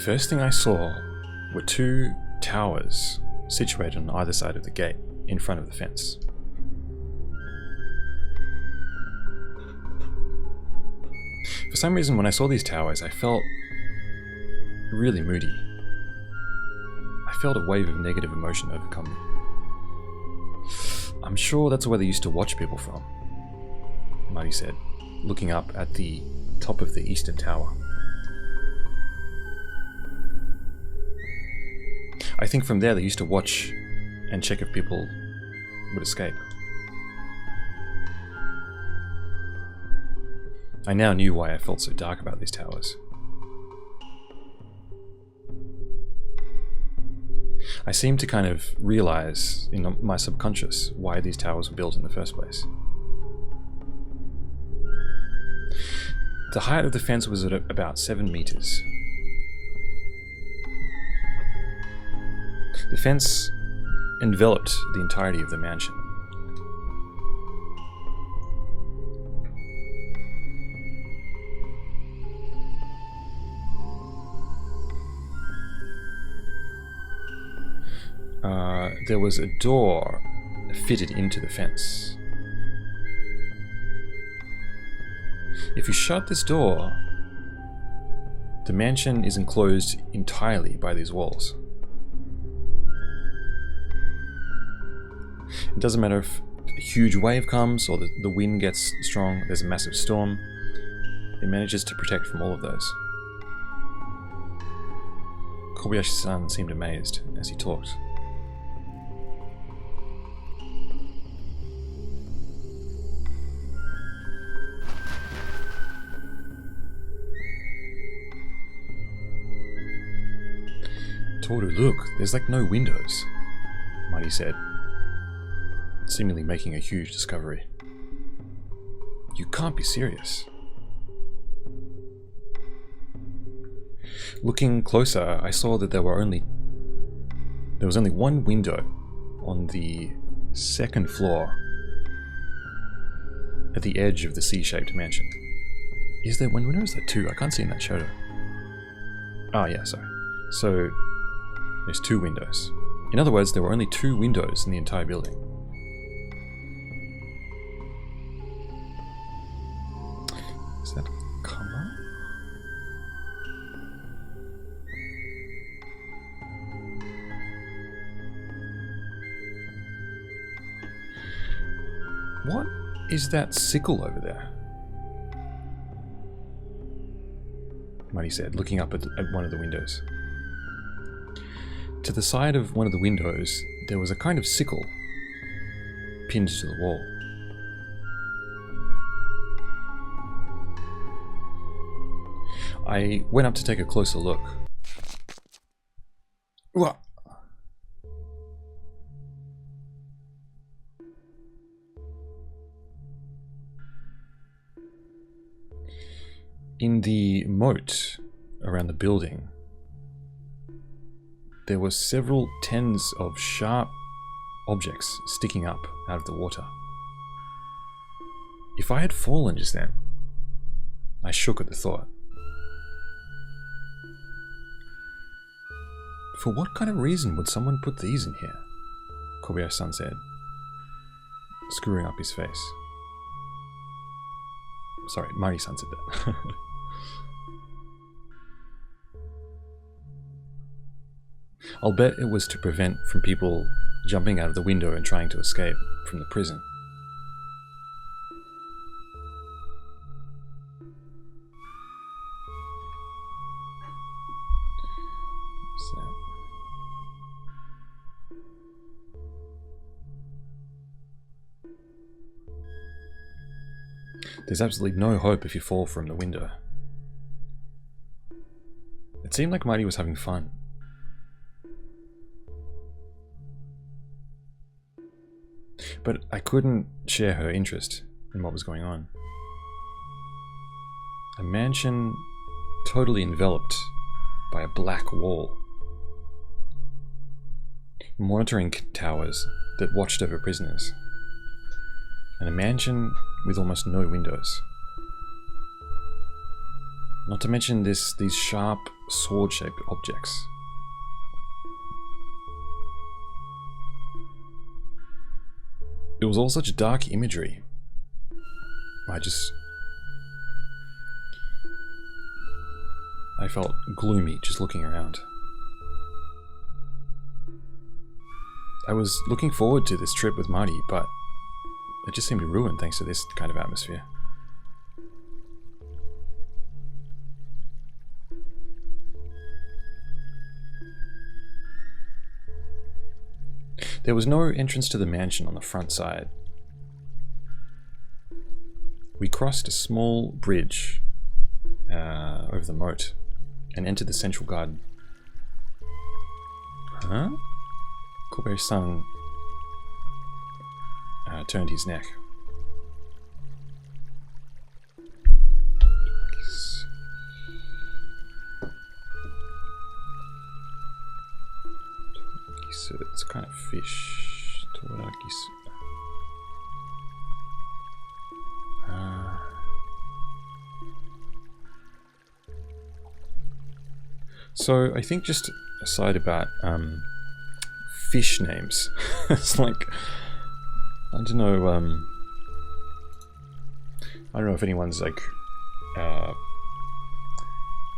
first thing I saw were two towers situated on either side of the gate in front of the fence. For some reason, when I saw these towers, I felt really moody. I felt a wave of negative emotion overcome me. I'm sure that's where they used to watch people from, Marty said, looking up at the top of the eastern tower. I think from there they used to watch and check if people would escape. I now knew why I felt so dark about these towers. I seemed to kind of realize in my subconscious why these towers were built in the first place. The height of the fence was at about 7 meters. The fence enveloped the entirety of the mansion. There was a door fitted into the fence. If you shut this door, the mansion is enclosed entirely by these walls. It doesn't matter if a huge wave comes or the wind gets strong, there's a massive storm, it manages to protect from all of those. Kobayashi-san seemed amazed as he talked. Toru, look, there's like no windows, Marty said, seemingly making a huge discovery. You can't be serious. Looking closer, I saw that there was only one window on the second floor at the edge of the C-shaped mansion. Is there one window or is there two? I can't see in that shadow. Ah, yeah, sorry. So there's two windows. In other words, there were only two windows in the entire building. Is that Kama? What is that sickle over there? Marty said, looking up at one of the windows. To the side of one of the windows, there was a kind of sickle pinned to the wall. I went up to take a closer look. What? In the moat around the building, there were several tens of sharp objects sticking up out of the water. If I had fallen just then, I shook at the thought. For what kind of reason would someone put these in here? Kobayashi-san said, screwing up his face. Sorry, Mari-san said that. I'll bet it was to prevent from people jumping out of the window and trying to escape from the prison. What's that? There's absolutely no hope if you fall from the window. It seemed like Marty was having fun. But I couldn't share her interest in what was going on. A mansion totally enveloped by a black wall. Monitoring towers that watched over prisoners. And a mansion with almost no windows. Not to mention these sharp sword-shaped objects. It was all such dark imagery. I felt gloomy just looking around. I was looking forward to this trip with Marty, but it just seemed to ruin thanks to this kind of atmosphere. There was no entrance to the mansion on the front side. We crossed a small bridge over the moat and entered the central garden. Huh? Kobayashi-san turned his neck. So it's kind of fish. So I think just aside about fish names, it's like I don't know if anyone's like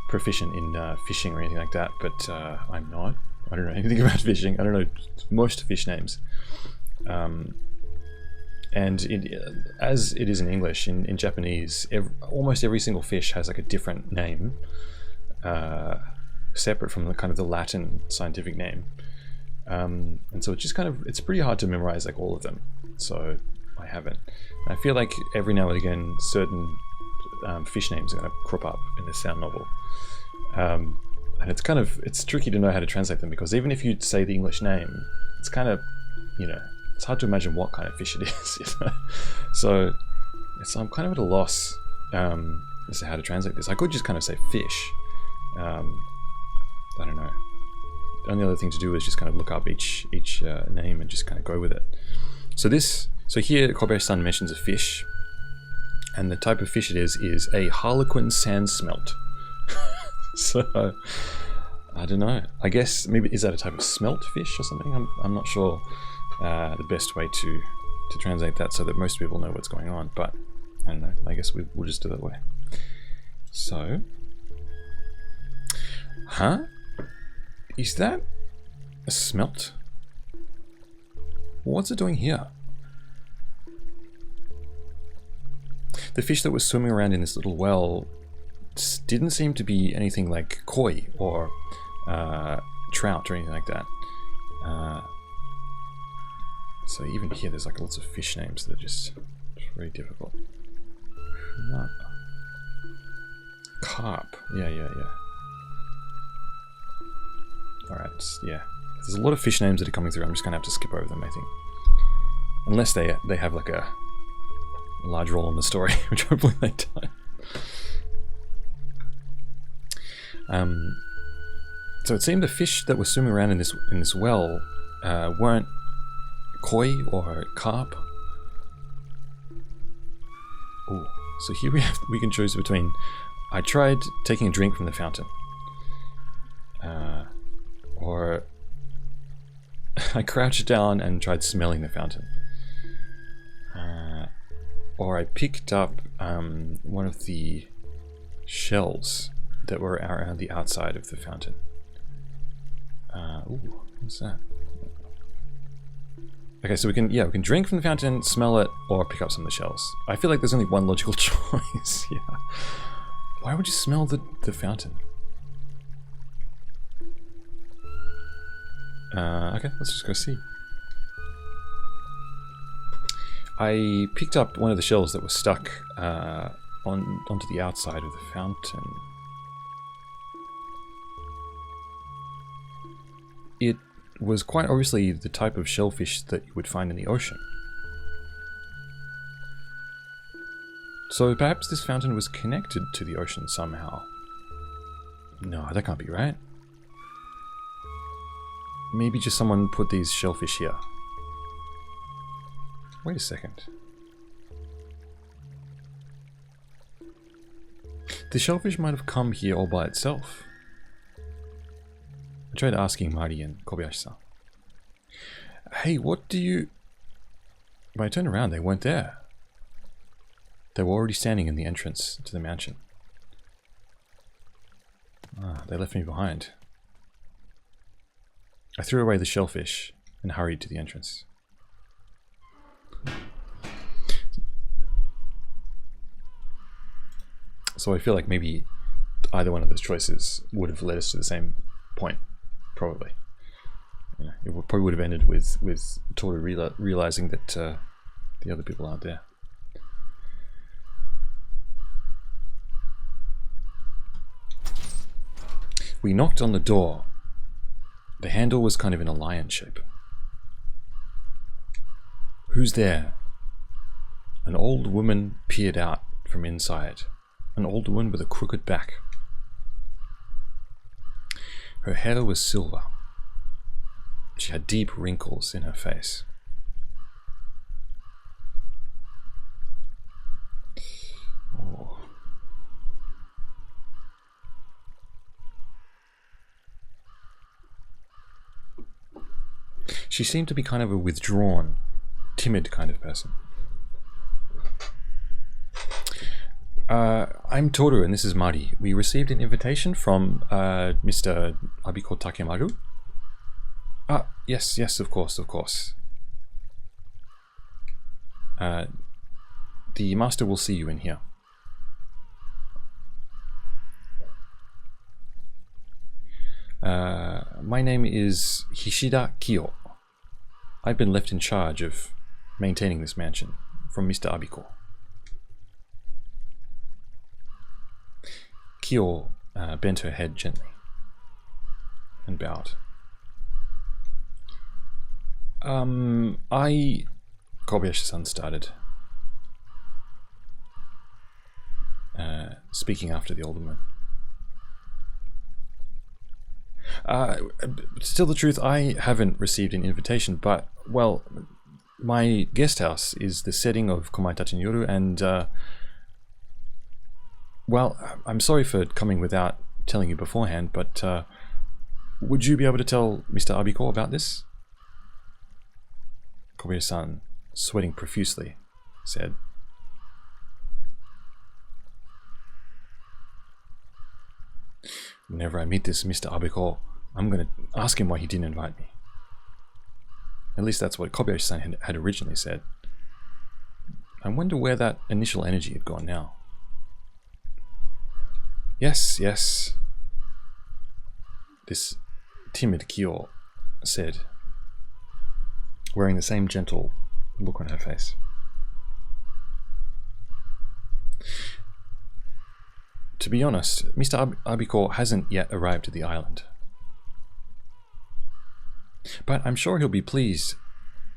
proficient in fishing or anything like that, but I'm not. I don't know anything about fishing. I don't know most fish names. And as it is in English, in Japanese, almost every single fish has like a different name, separate from the kind of the Latin scientific name. And so it's just kind of, it's pretty hard to memorize like all of them. So I haven't. And I feel like every now and again, certain fish names are going to crop up in this sound novel. And it's kind of, it's tricky to know how to translate them, because even if you say the English name, it's kind of, you know, it's hard to imagine what kind of fish it is. You know? So I'm kind of at a loss as to how to translate this. I could just kind of say fish. I don't know. The only other thing to do is just kind of look up each name and just kind of go with it. So here Kobayashi-san mentions a fish, and the type of fish it is a harlequin sand smelt. So I don't know. I guess maybe, is that a type of smelt fish or something? I'm not sure the best way to translate that so that most people know what's going on. But I don't know. I guess we'll just do it that way. So, huh? Is that a smelt? What's it doing here? The fish that was swimming around in this little well didn't seem to be anything like koi or trout or anything like that. So even here there's like lots of fish names that are just very difficult. Carp. Yeah. Alright, yeah. There's a lot of fish names that are coming through. I'm just gonna have to skip over them, I think. Unless they have like a large role in the story, which hopefully they don't. So it seemed the fish that were swimming around in this well weren't koi or carp. Oh, so here we can choose between. I tried taking a drink from the fountain, or I crouched down and tried smelling the fountain, or I picked up one of the shells that were around the outside of the fountain. Ooh, what's that? Okay, so we can drink from the fountain, smell it, or pick up some of the shells. I feel like there's only one logical choice. Yeah. Why would you smell the fountain? Okay, let's just go see. I picked up one of the shells that was stuck onto the outside of the fountain. It was quite obviously the type of shellfish that you would find in the ocean. So perhaps this fountain was connected to the ocean somehow. No, that can't be right. Maybe just someone put these shellfish here. Wait a second. The shellfish might have come here all by itself. I tried asking Mari and Kobayashi-san. Hey, what do you... When I turned around, they weren't there. They were already standing in the entrance to the mansion. Ah, they left me behind. I threw away the shellfish and hurried to the entrance. So I feel like maybe either one of those choices would have led us to the same point, probably. Yeah, it probably would have ended with Toru realizing that the other people aren't there. We knocked on the door. The handle was kind of in a lion shape. Who's there? An old woman peered out from inside. An old woman with a crooked back. Her hair was silver. She had deep wrinkles in her face. Oh. She seemed to be kind of a withdrawn, timid kind of person. I'm Toru and this is Mari. We received an invitation from Mr. Abiko Takemaru. Ah, yes, of course. The master will see you in here. My name is Hishida Kyo. I've been left in charge of maintaining this mansion from Mr. Abiko. Kyo bent her head gently and bowed. Kobayashi-san started, speaking after the old woman. Still the truth, I haven't received an invitation, but, well, my guest house is the setting of Kamaitachi and Yoru, and, well, I'm sorry for coming without telling you beforehand, but, would you be able to tell Mr. Abiko about this? Kobayashi-san, sweating profusely, said, whenever I meet this Mr. Abiko, I'm going to ask him why he didn't invite me. At least that's what Kobayashi-san had originally said. I wonder where that initial energy had gone now. Yes. This timid Kyo said, wearing the same gentle look on her face. To be honest, Mr. Abiko hasn't yet arrived at the island. But I'm sure he'll be pleased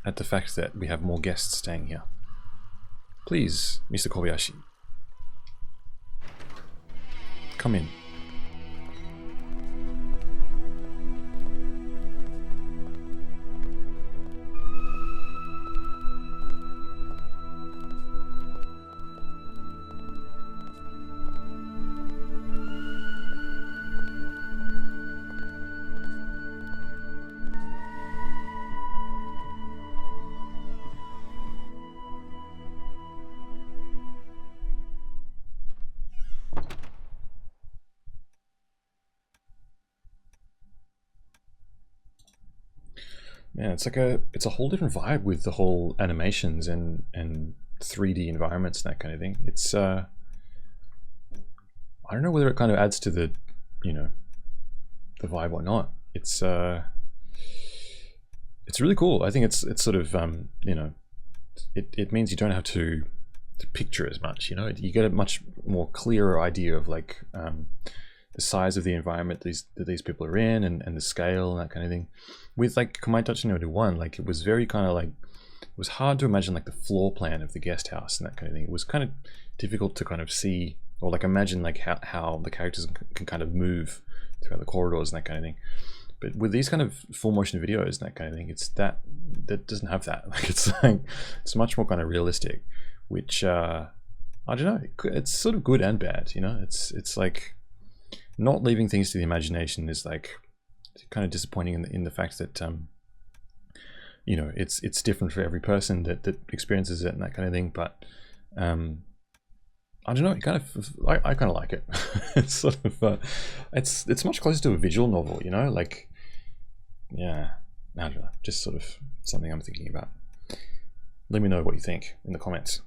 at the fact that we have more guests staying here. Please, Mr. Kobayashi. Come in. Yeah, it's a whole different vibe with the whole animations and 3D environments and that kind of thing. It's I don't know whether it kind of adds to the, you know, the vibe or not. It's really cool. I think it's sort of you know, it means you don't have to picture as much, you know. You get a much more clearer idea of like the size of the environment that these people are in, and the scale and that kind of thing. With like Kamaitachi no 1, like it was very kind of like, it was hard to imagine like the floor plan of the guest house and that kind of thing. It was kind of difficult to kind of see or like imagine like how the characters can kind of move throughout the corridors and that kind of thing. But with these kind of full motion videos and that kind of thing, it's that doesn't have that. Like it's much more kind of realistic, which I don't know. It's sort of good and bad, you know. It's like not leaving things to the imagination is like kind of disappointing in the fact that you know, it's different for every person that experiences it and that kind of thing. But I don't know. I kind of like it. It's sort of it's much closer to a visual novel, you know. Like, yeah, I don't know. Just sort of something I'm thinking about. Let me know what you think in the comments.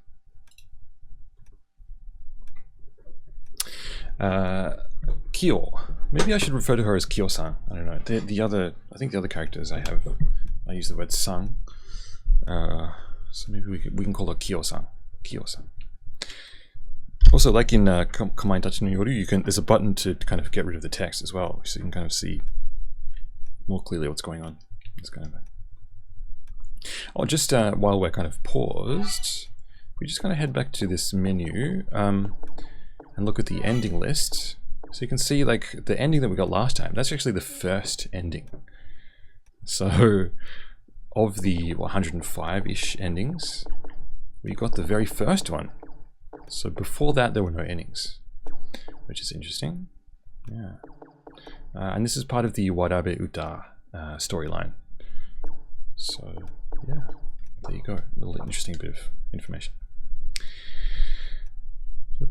Kyo. Maybe I should refer to her as Kyo-san. I don't know. I think the other characters I use the word san. So maybe we can call her Kyo-san. Kyo-san. Also, like in Kamaitachi no Yoru, there's a button to kind of get rid of the text as well, so you can kind of see more clearly what's going on. It's kind of just while we're kind of paused, we just kind of head back to this menu and look at the ending list. So you can see, like, the ending that we got last time, that's actually the first ending. So of the 105-ish endings, we got the very first one. So before that, there were no endings, which is interesting. Yeah. And this is part of the Warabe-uta storyline. So, yeah, there you go. A little interesting bit of information.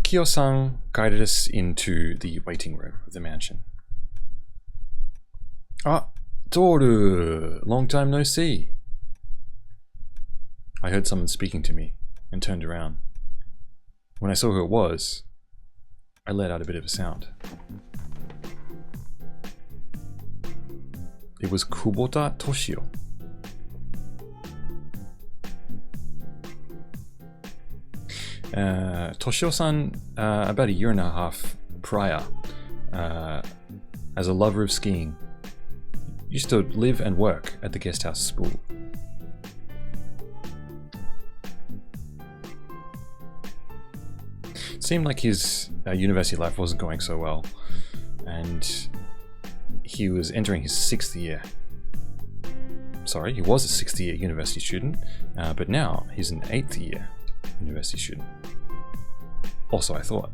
Kyo-san guided us into the waiting room of the mansion. Ah, Toru! Long time no see. I heard someone speaking to me and turned around. When I saw who it was, I let out a bit of a sound. It was Kubota Toshio. Toshio-san, about a year and a half prior, as a lover of skiing, used to live and work at the guest house school. It seemed like his university life wasn't going so well, and he was entering his 6th year. Sorry, he was a 6th year university student, but now he's an 8th year university student. Also, I thought.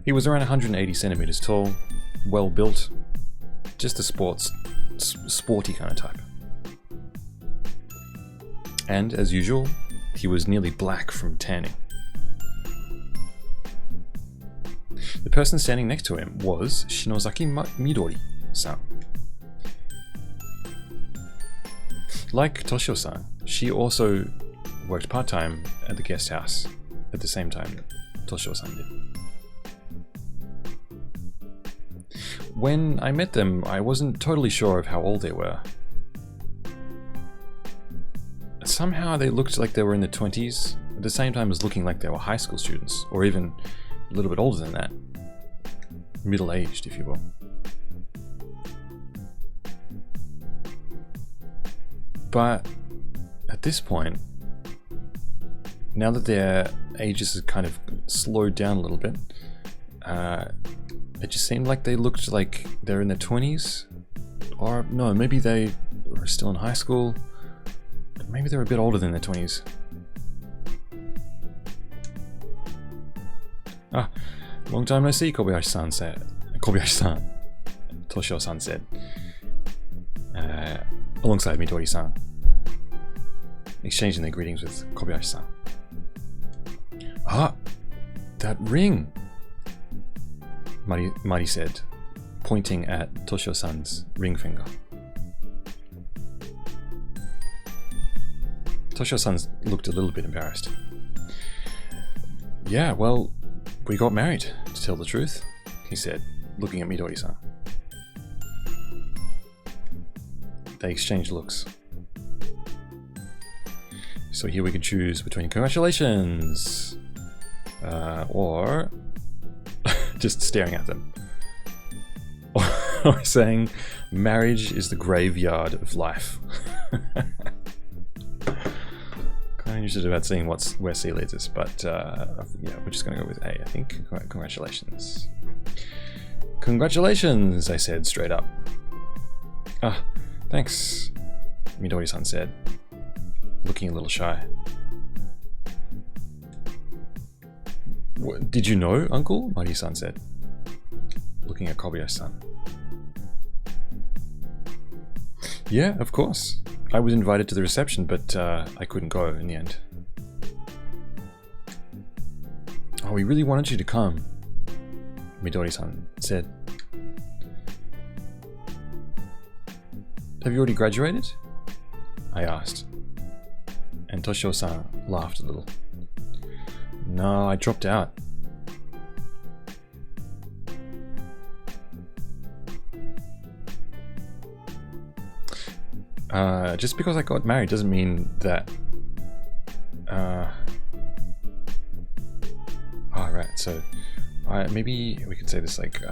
He was around 180 centimeters tall, well built, just a sporty kind of type. And as usual, he was nearly black from tanning. The person standing next to him was Shinozaki Midori-san. Like Toshio-san, she also worked part-time at the guest house at the same time that Toshio-san did. When I met them, I wasn't totally sure of how old they were. Somehow they looked like they were in their 20s, at the same time as looking like they were high school students, or even a little bit older than that. Middle-aged, if you will. But at this point, now that their ages have kind of slowed down a little bit, it just seemed like they looked like they're in their 20s. Or no, maybe they were still in high school. Maybe they're a bit older than their 20s. Ah, long time no see, Kobayashi-san said. Kobayashi-san. Toshio-san said. Alongside Midori-san, exchanging their greetings with Kobayashi-san. Ah, that ring! Mari said, pointing at Toshio-san's ring finger. Toshio-san looked a little bit embarrassed. Yeah, well, we got married, to tell the truth, he said, looking at Midori-san. They exchanged looks. So here we can choose between congratulations or just staring at them. Or saying marriage is the graveyard of life. Kind of interested about seeing where C leads us, but yeah, we're just going to go with A, I think. Congratulations. Congratulations, I said straight up. Ah, thanks, Midori-san said, looking a little shy. What, did you know, Uncle? Mari-san said, looking at Kobayashi-san. Yeah, of course. I was invited to the reception, but I couldn't go in the end. Oh, we really wanted you to come, Midori-san said. Have you already graduated? I asked. And Toshio-san laughed a little. No, I dropped out. Just because I got married doesn't mean that... right, so... maybe we could say this like...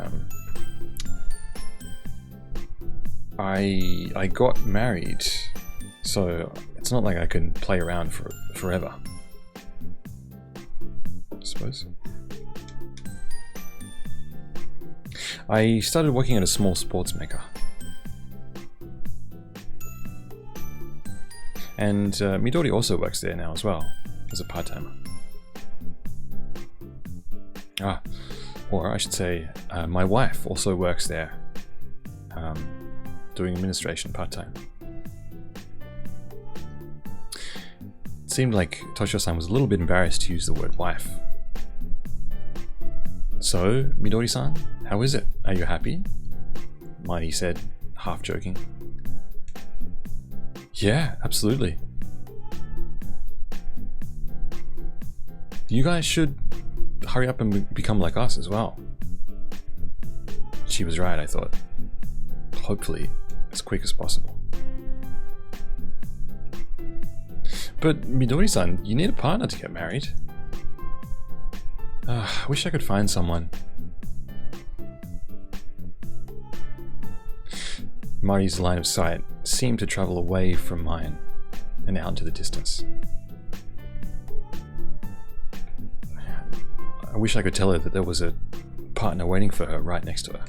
I got married, so it's not like I can play around for forever. I suppose. I started working at a small sports maker. And Midori also works there now as well, as a part-timer. Or I should say, my wife also works there, doing administration part-time. It seemed like Toshio-san was a little bit embarrassed to use the word wife. So, Midori-san, how is it? Are you happy? Mighty said, half joking. Yeah, absolutely. You guys should hurry up and become like us as well. She was right, I thought. Hopefully, as quick as possible. But Midori-san, you need a partner to get married. I wish I could find someone. Mari's line of sight seemed to travel away from mine and out into the distance. I wish I could tell her that there was a partner waiting for her right next to her.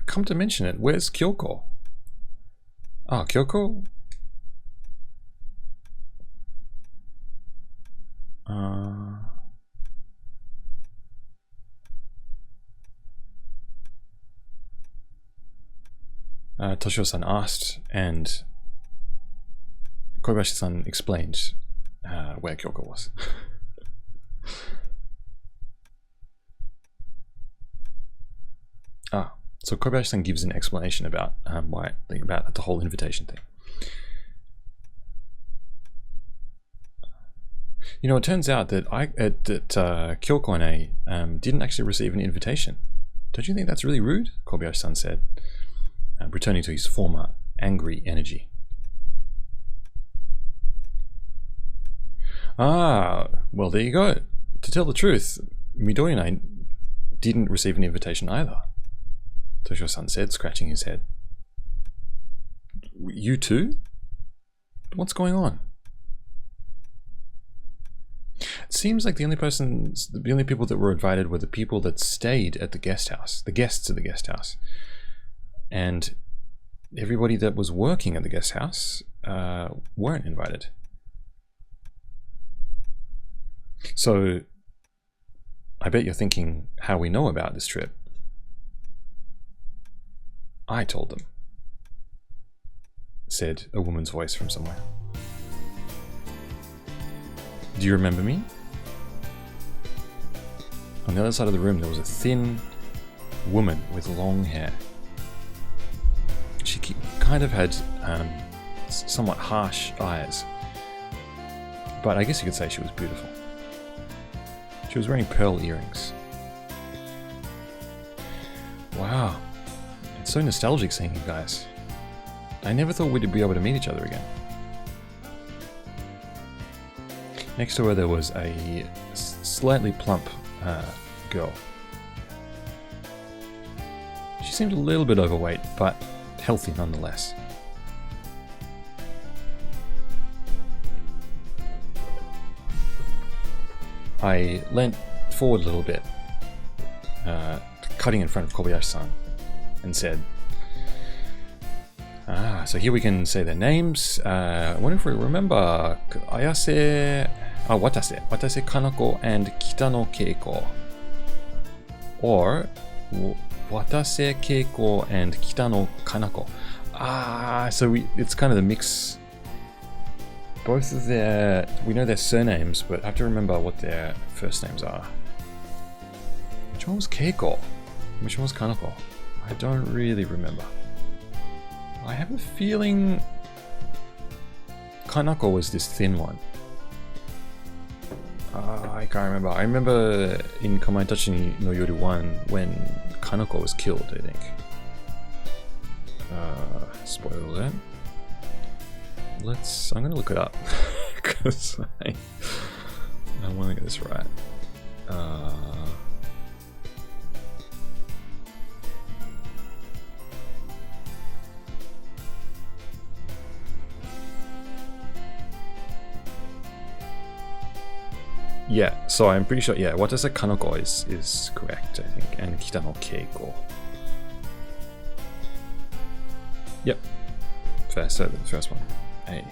Come to mention it, where's Kyoko? Ah, Kyoko? Toshio-san asked, and Kobayashi-san explained where Kyoko was. So Kobayashi-san gives an explanation about about the whole invitation thing. You know, it turns out that Kyoko and I didn't actually receive an invitation. Don't you think that's really rude? Kobayashi-san said, returning to his former angry energy. Well, there you go. To tell the truth, Midori and I didn't receive an invitation either, Toshio-san said, scratching his head. You too? What's going on? It seems like the only people that were invited were the people that stayed at the guest house, the guests of the guest house. And everybody that was working at the guest house weren't invited. So, I bet you're thinking how we know about this trip. I told them, said a woman's voice from somewhere. Do you remember me? On the other side of the room there was a thin woman with long hair. She kind of had somewhat harsh eyes, but I guess you could say she was beautiful. She was wearing pearl earrings. Wow, it's so nostalgic seeing you guys. I never thought we'd be able to meet each other again. Next to her there was a slightly plump girl. She seemed a little bit overweight, but healthy nonetheless. I leant forward a little bit, cutting in front of Kobayashi-san, and said, so here we can say their names. I wonder if we remember Ayase... Watase. Watase Kanako and Kitano Keiko. Or Watase Keiko and Kitano Kanako. So it's kind of the mix. Both of we know their surnames, but I have to remember what their first names are. Which one was Keiko? Which one was Kanako? I don't really remember. I have a feeling Kanako was this thin one. I can't remember. I remember in Kamaitachi no Yoru 1 when Kanako was killed, I think. Spoiler alert. I'm gonna look it up because I want to get this right. Yeah, so I'm pretty sure. Yeah, Watase Kanako is correct, I think, and Kitano Keiko. Yep. So the first one. Hey.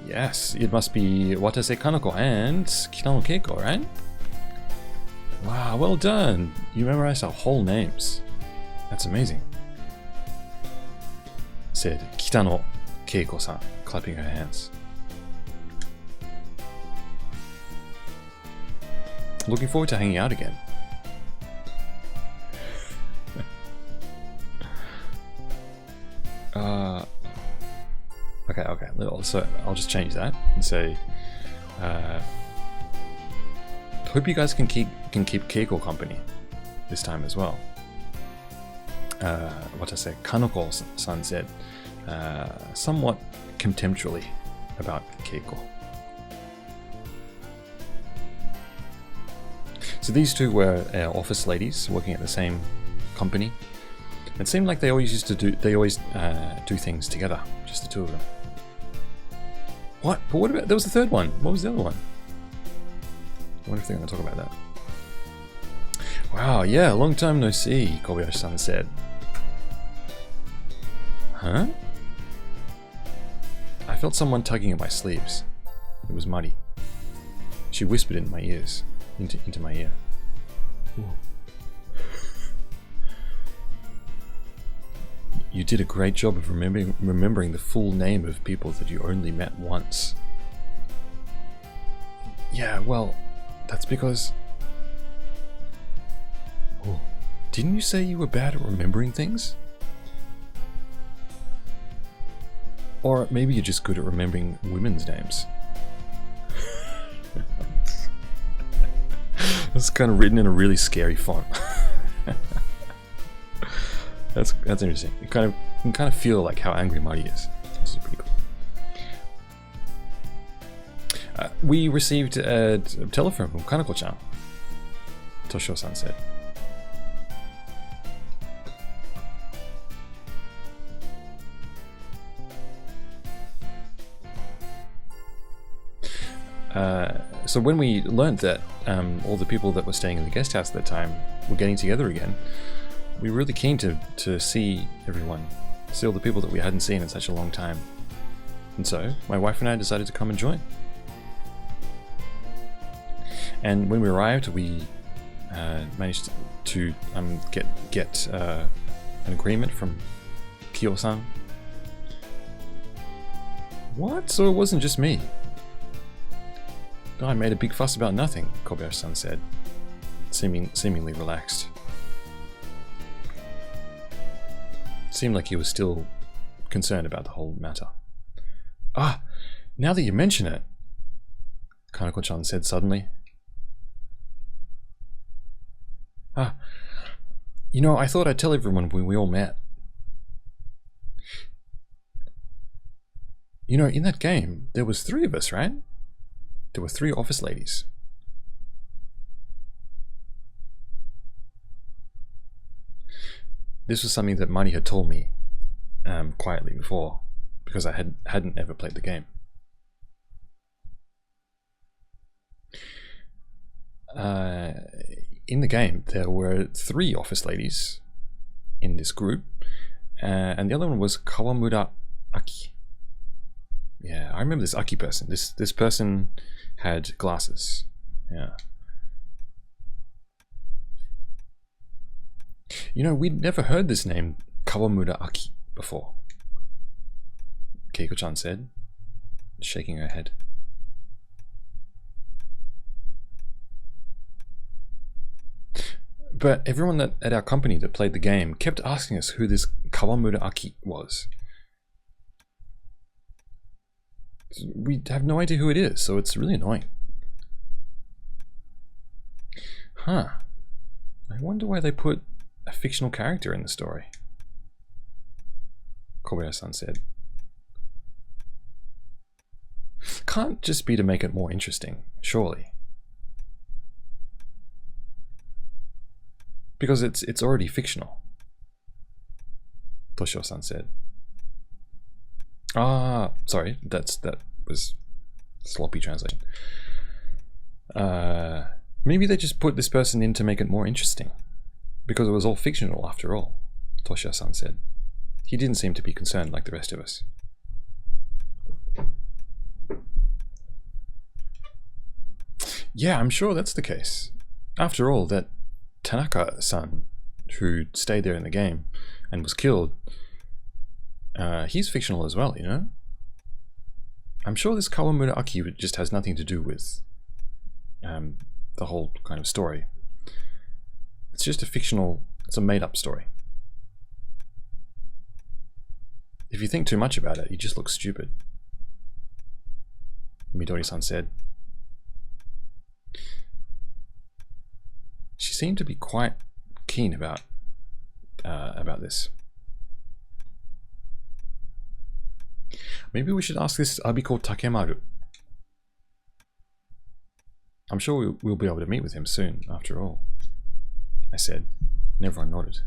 Yes, it must be Watase Kanako and Kitano Keiko, right? Wow, well done. You memorized our whole names. That's amazing. Said Kitano Keiko-san, clapping her hands. Looking forward to hanging out again. Okay. So I'll just change that and say, hope you guys can keep Keiko company this time as well. What I say, Kanoko-san said, somewhat contemptually about Keiko. So these two were office ladies working at the same company. It seemed like they always do things together, just the two of them. What? But what about, there was the third one. What was the other one? I wonder if they're going to talk about that. Wow, yeah, long time no see, Kobayashi-san said. Huh? I felt someone tugging at my sleeves. It was muddy. She whispered in my ears, into my ear. Ooh. You did a great job of remembering the full name of people that you only met once. Yeah, well, that's because... Oh, didn't you say you were bad at remembering things? Or maybe you're just good at remembering women's names. It's kind of written in a really scary font. That's interesting. You can kind of feel like how angry Marty is. This is pretty cool. We received a telephone from Kanako-chan. Toshio-san said. So when we learned that all the people that were staying in the guest house at that time were getting together again, we were really keen to see everyone, see all the people that we hadn't seen in such a long time. And so my wife and I decided to come and join. And when we arrived, we managed to get an agreement from Kyo-san. What? So it wasn't just me? I made a big fuss about nothing, Kobayashi-san said, seemingly relaxed. Seemed like he was still concerned about the whole matter. Ah, now that you mention it, Kanako-chan said suddenly. Ah, you know, I thought I'd tell everyone when we all met. You know, in that game, there was 3 of us, right? There were 3 office ladies. This was something that Mari had told me quietly before, because I hadn't ever played the game. In the game, there were 3 office ladies in this group, and the other one was Kawamura Aki. Yeah, I remember this Aki person. This person had glasses. Yeah. You know, we'd never heard this name, Kawamura Aki, before. Keiko-chan said, shaking her head. But everyone at our company that played the game kept asking us who this Kawamura Aki was. We have no idea who it is, so it's really annoying. Huh. I wonder why they put a fictional character in the story. Kobayashi-san said. Can't just be to make it more interesting, surely. Because it's already fictional. Toshio-san said. Ah, sorry, that was sloppy translation. Maybe they just put this person in to make it more interesting. Because it was all fictional after all, Toshio-san said. He didn't seem to be concerned like the rest of us. Yeah, I'm sure that's the case. After all, that Tanaka-san, who stayed there in the game and was killed, he's fictional as well, you know? I'm sure this Kawamura Aki just has nothing to do with the whole kind of story. It's just a fictional, it's a made-up story. If you think too much about it, you just look stupid, Midori-san said. She seemed to be quite keen about this. Maybe we should ask this Abiko Takemaru. I'm sure we'll be able to meet with him soon, after all, I said, and everyone nodded.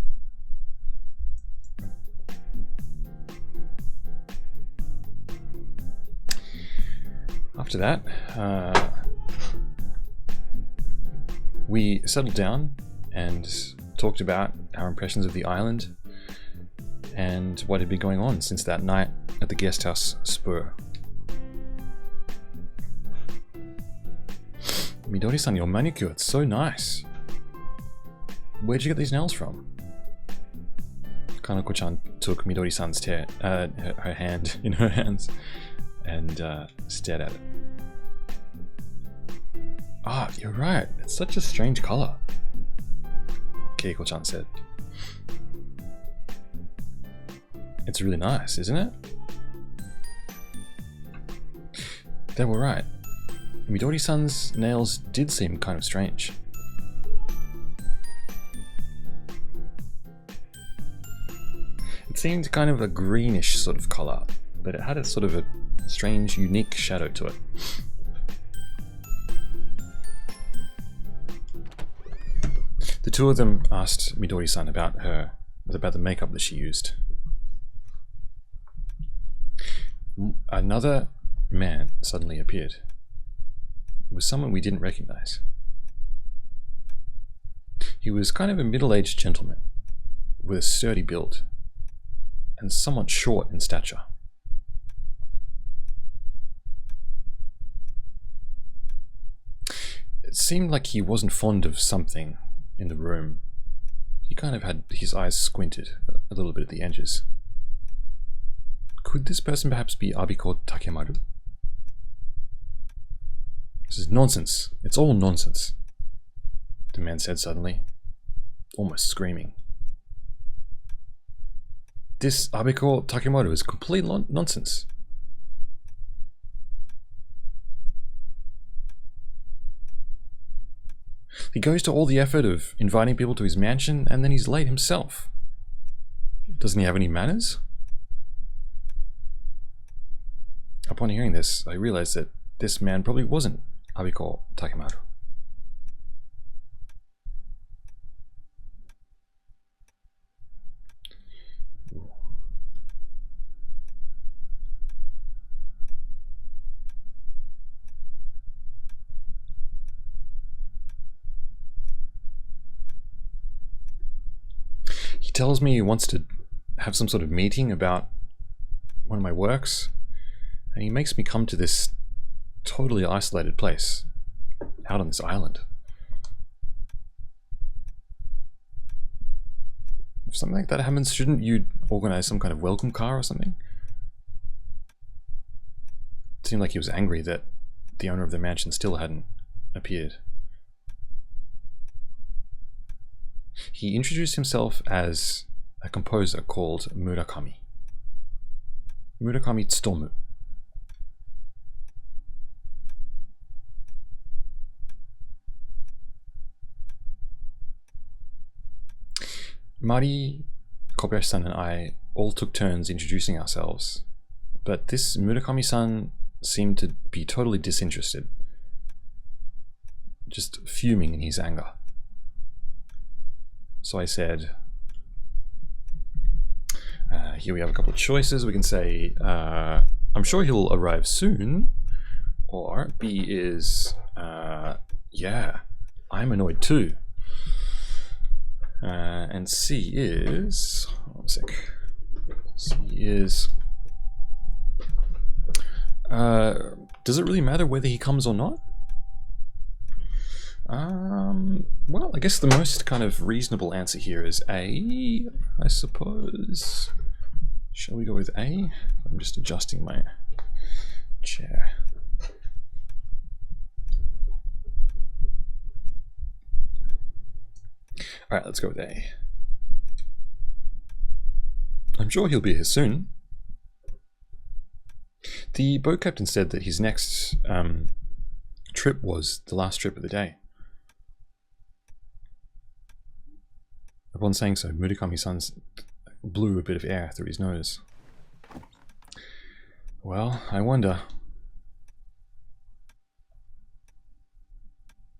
After that, we settled down and talked about our impressions of the island and what had been going on since that night at the guest house spur. Midori-san, your manicure, it's so nice. Where'd you get these nails from? Kanako-chan took Midori-san's her hand in her hands and stared at it. Ah, you're right. It's such a strange color, Keiko-chan said. It's really nice, isn't it? They were right. Midori-san's nails did seem kind of strange. It seemed kind of a greenish sort of color, but it had a sort of a strange, unique shadow to it. The two of them asked Midori-san about the makeup that she used. Another man suddenly appeared. It was someone we didn't recognize. He was kind of a middle-aged gentleman with a sturdy build and somewhat short in stature. It seemed like he wasn't fond of something in the room. He kind of had his eyes squinted a little bit at the edges. Could this person perhaps be Abiko Takemaru? This is nonsense. It's all nonsense, the man said suddenly, almost screaming. This Abiko Takemaru is complete nonsense. He goes to all the effort of inviting people to his mansion and then he's late himself. Doesn't he have any manners? Upon hearing this, I realized that this man probably wasn't Abiko Takemaru. He tells me he wants to have some sort of meeting about one of my works. And he makes me come to this totally isolated place, out on this island. If something like that happens, shouldn't you organize some kind of welcome car or something? It seemed like he was angry that the owner of the mansion still hadn't appeared. He introduced himself as a composer called Murakami. Murakami Tsutomu. Mari, Kobayashi-san and I all took turns introducing ourselves, but this Murakami-san seemed to be totally disinterested, just fuming in his anger. So I said, here we have a couple of choices. We can say, I'm sure he'll arrive soon, or B is, yeah, I'm annoyed too. And C is, one sec, C is, does it really matter whether he comes or not? Well, I guess the most kind of reasonable answer here is A, I suppose. Shall we go with A? I'm just adjusting my chair. Alright, let's go with A. I'm sure he'll be here soon. The boat captain said that his next trip was the last trip of the day. Upon saying so, Murakami-san blew a bit of air through his nose. Well, I wonder.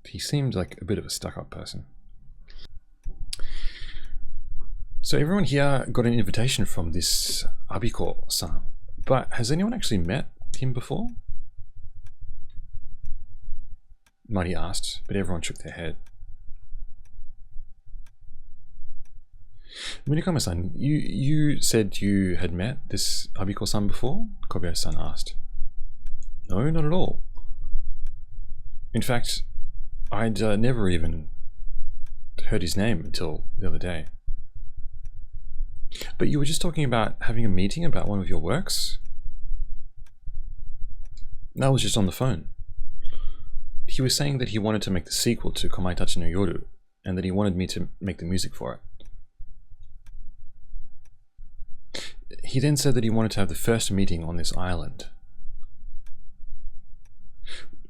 He seemed like a bit of a stuck-up person. So everyone here got an invitation from this Abiko-san, but has anyone actually met him before? Mari asked, but everyone shook their head. Murakami-san, you said you had met this Abiko-san before? Kobayashi-san asked. No, not at all. In fact, I'd never even heard his name until the other day. But you were just talking about having a meeting about one of your works? That was just on the phone. He was saying that he wanted to make the sequel to Kamaitachi no Yoru, and that he wanted me to make the music for it. He then said that he wanted to have the first meeting on this island.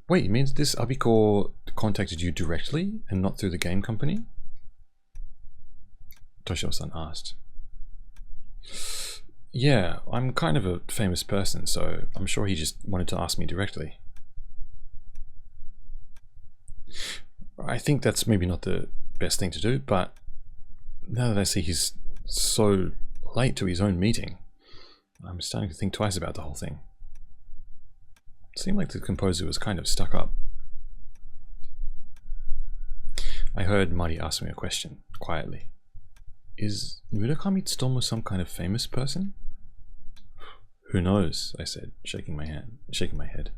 Wait, it means this Abiko contacted you directly and not through the game company? Toshio-san asked. Yeah, I'm kind of a famous person, so I'm sure he just wanted to ask me directly. I think that's maybe not the best thing to do, but now that I see he's so late to his own meeting, I'm starting to think twice about the whole thing. It seemed like the composer was kind of stuck up. I heard Mari ask me a question, quietly. Is Murakami Tsutomu some kind of famous person? Who knows, I said, shaking my head.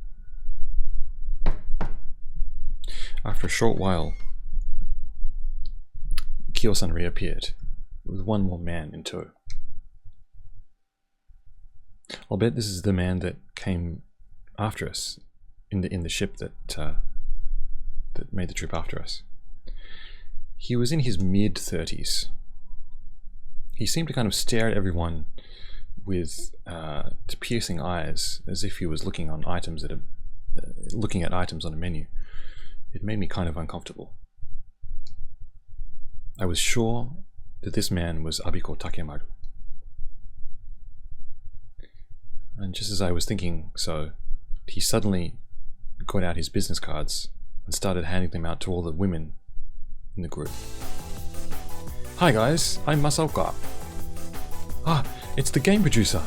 After a short while, Kyo-san reappeared, with one more man in tow. I'll bet this is the man that came after us, in the ship that made the trip after us. He was in his mid-30s. He seemed to kind of stare at everyone with piercing eyes, as if he was looking on items looking at items on a menu. It made me kind of uncomfortable. I was sure that this man was Abiko Takemaru. And just as I was thinking so, he suddenly got out his business cards and started handing them out to all the women in the group. Hi guys, I'm Masaoka. Ah, it's the game producer,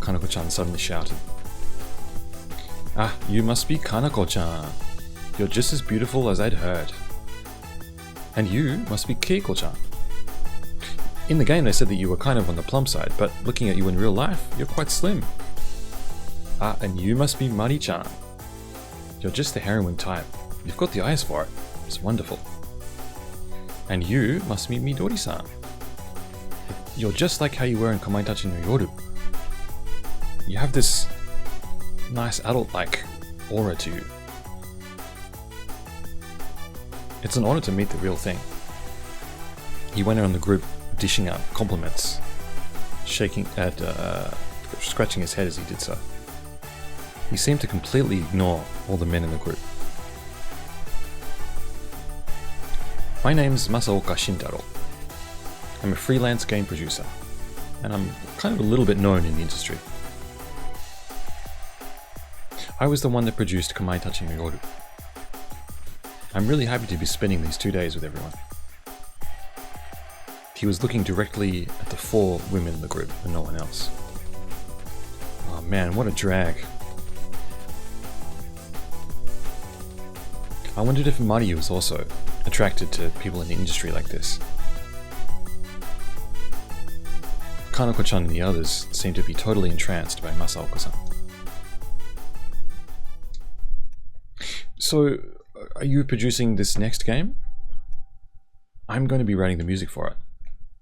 Kanako-chan suddenly shouted. Ah, you must be Kanako-chan. You're just as beautiful as I'd heard. And you must be Keiko-chan. In the game they said that you were kind of on the plump side, but looking at you in real life, you're quite slim. Ah, and you must be Mari-chan. You're just the heroine type. You've got the eyes for it. It's wonderful. And you must be Midori-san. You're just like how you were in Kamaitachi no Yoru. You have this nice adult-like aura to you. It's an honor to meet the real thing. He went around the group dishing out compliments, scratching his head as he did so. He seemed to completely ignore all the men in the group. My name's Masaoka Shintaro. I'm a freelance game producer, and I'm kind of a little bit known in the industry. I was the one that produced Kamaitachi no Yoru. I'm really happy to be spending these 2 days with everyone. He was looking directly at the 4 women in the group and no one else. Oh man, what a drag. I wondered if Mari was also attracted to people in the industry like this. Kanako-chan and the others seemed to be totally entranced by Masaoka-san. So, are you producing this next game? I'm going to be writing the music for it.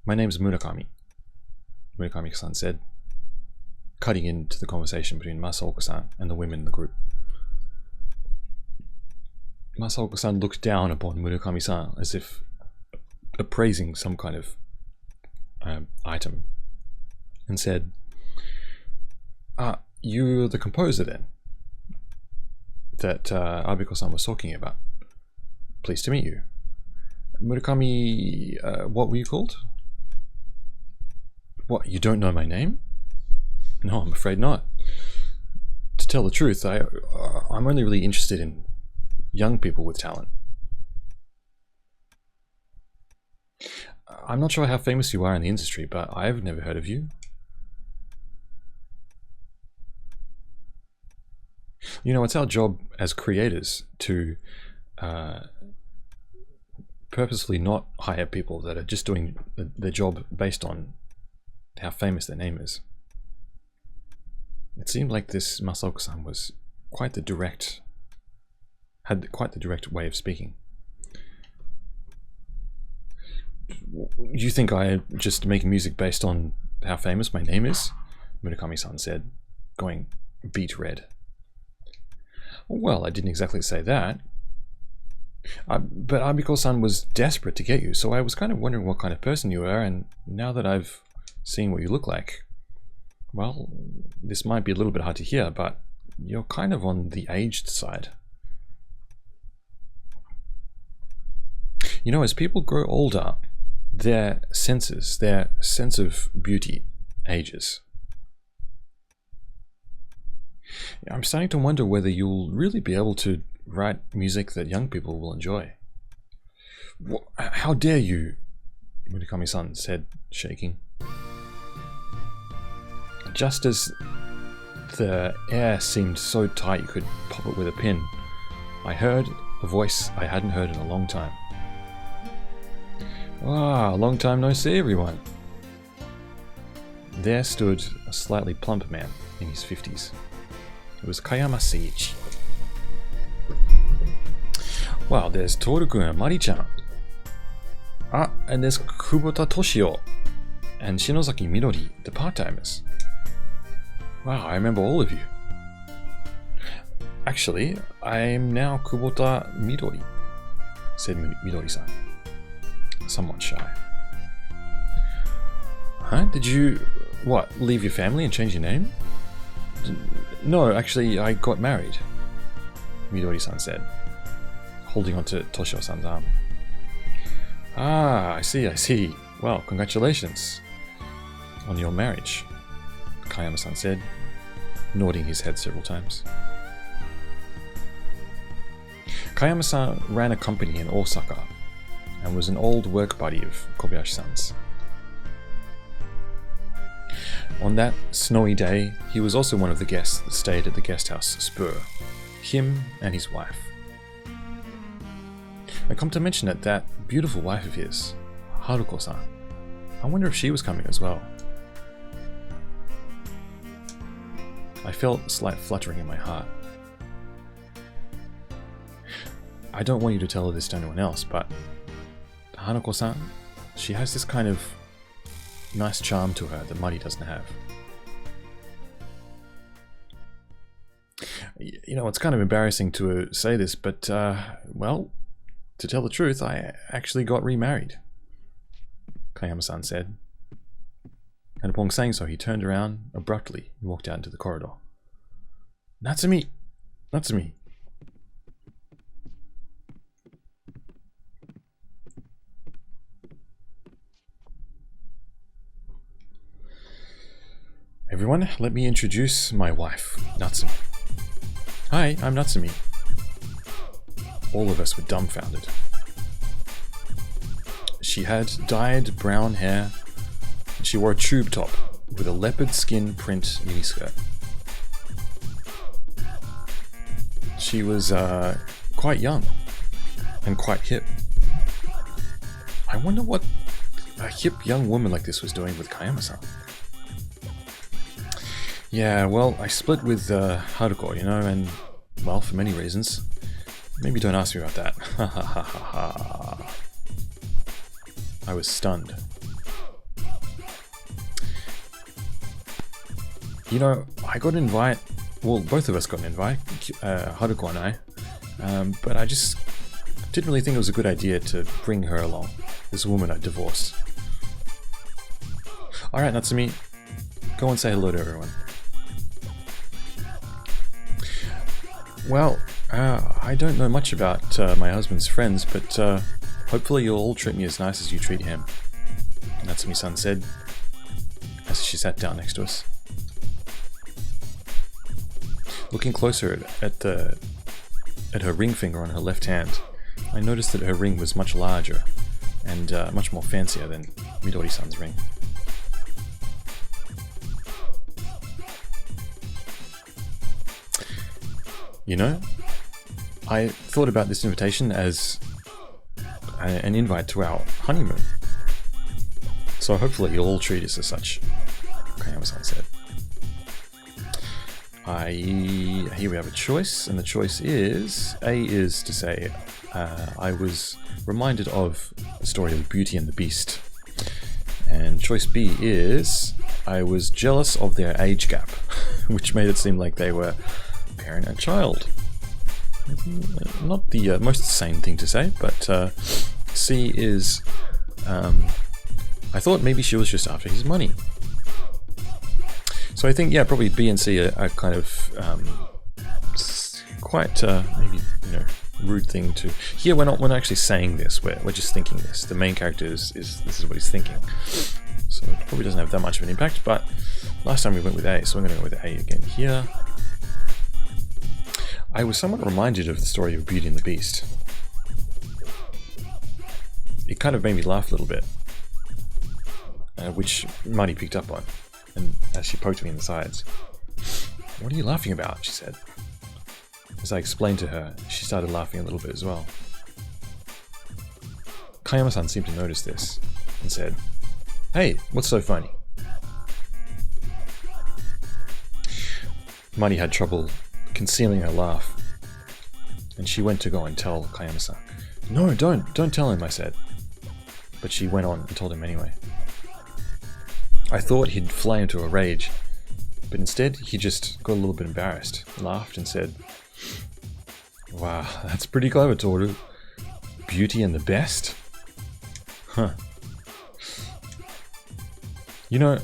My name's Murakami, Murakami-san said, cutting into the conversation between Masaoka-san and the women in the group. Masaoka-san looked down upon Murakami-san as if appraising some kind of item and said, "Ah, you're the composer then, that Abiko-san was talking about. Pleased to meet you. Murakami, what were you called?" "What, you don't know my name?" "No, I'm afraid not. To tell the truth, I'm only really interested in young people with talent. I'm not sure how famous you are in the industry, but I've never heard of you." You know, it's our job as creators to purposefully not hire people that are just doing their job based on how famous their name is. It seemed like this Masaoka-san was had quite the direct way of speaking. "You think I just make music based on how famous my name is?" Murakami-san said, going beet red. "Well, I didn't exactly say that. But Abiko-san was desperate to get you, so I was kind of wondering what kind of person you were, and now that I've seen what you look like, well, this might be a little bit hard to hear, but you're kind of on the aged side. You know, as people grow older, their sense of beauty ages. I'm starting to wonder whether you'll really be able to write music that young people will enjoy." "How dare you?" Murakami-san said, shaking. Just as the air seemed so tight you could pop it with a pin, I heard a voice I hadn't heard in a long time. "Ah, long time no see, everyone." There stood a slightly plump man in his 50s. It was Kayama Seiichi. "Wow, there's Toru-kun and Mari-chan. Ah, and there's Kubota Toshio and Shinozaki Midori, the part-timers. Wow, I remember all of you. Actually, I'm now Kubota Midori," said Midori-san, somewhat shy. "Huh? Did you, leave your family and change your name?" "No, actually, I got married," Midori-san said, holding onto Toshio-san's arm. "Ah, I see. Well, congratulations on your marriage," Kayama-san said, nodding his head several times. Kayama-san ran a company in Osaka and was an old work buddy of Kobayashi-san's. On that snowy day, he was also one of the guests that stayed at the guest house Spur, him and his wife. I come to mention it, that beautiful wife of his, Haruko-san, I wonder if she was coming as well. I felt a slight fluttering in my heart. I don't want you to tell her this to anyone else, but Hanako-san, she has this kind of nice charm to her that Mari doesn't have. You know, it's kind of embarrassing to say this, but, well, to tell the truth, I actually got remarried, Kayama-san said. And upon saying so, he turned around abruptly and walked out into the corridor. Natsumi! Natsumi! Everyone, let me introduce my wife, Natsumi. Hi, I'm Natsumi. All of us were dumbfounded. She had dyed brown hair, and she wore a tube top with a leopard skin print miniskirt. She was quite young and quite hip. I wonder what a hip young woman like this was doing with Kayama-san. Yeah, well, I split with Haruko, you know, and, well, for many reasons. Maybe don't ask me about that. Ha ha ha ha ha. I was stunned. You know, I got an invite, well, both of us got an invite, Haruko and I, but I just didn't really think it was a good idea to bring her along, this woman I divorced. Alright, Natsumi, go and say hello to everyone. Well, I don't know much about my husband's friends, but hopefully you'll all treat me as nice as you treat him, Natsumi-san said, as she sat down next to us. Looking closer at her ring finger on her left hand, I noticed that her ring was much larger and much more fancier than Midori-san's ring. You know, I thought about this invitation as an invite to our honeymoon. So hopefully you'll all treat us as such, Kayama-san said. Here we have a choice, and the choice is, A is to say, I was reminded of the story of Beauty and the Beast. And choice B is, I was jealous of their age gap, which made it seem like they were parent and child. Not the most sane thing to say, but C is, I thought maybe she was just after his money. So I think, yeah, probably B and C are kind of quite maybe, you know, rude thing to. Here we're not actually saying this. We're just thinking this. The main character is this is what he's thinking. So it probably doesn't have that much of an impact. But last time we went with A, so we're going to go with A again here. I was somewhat reminded of the story of Beauty and the Beast. It kind of made me laugh a little bit, which Mari picked up on, and as she poked me in the sides. What are you laughing about? She said. As I explained to her, she started laughing a little bit as well. Kayama-san seemed to notice this, and said, "Hey, what's so funny?" Mari had trouble concealing her laugh, and she went to go and tell Kayama-san. "No, don't tell him," I said. But she went on and told him anyway. I thought he'd fly into a rage, but instead he just got a little bit embarrassed, laughed and said, "Wow, that's pretty clever, Toru. Beauty and the Best? Huh. You know,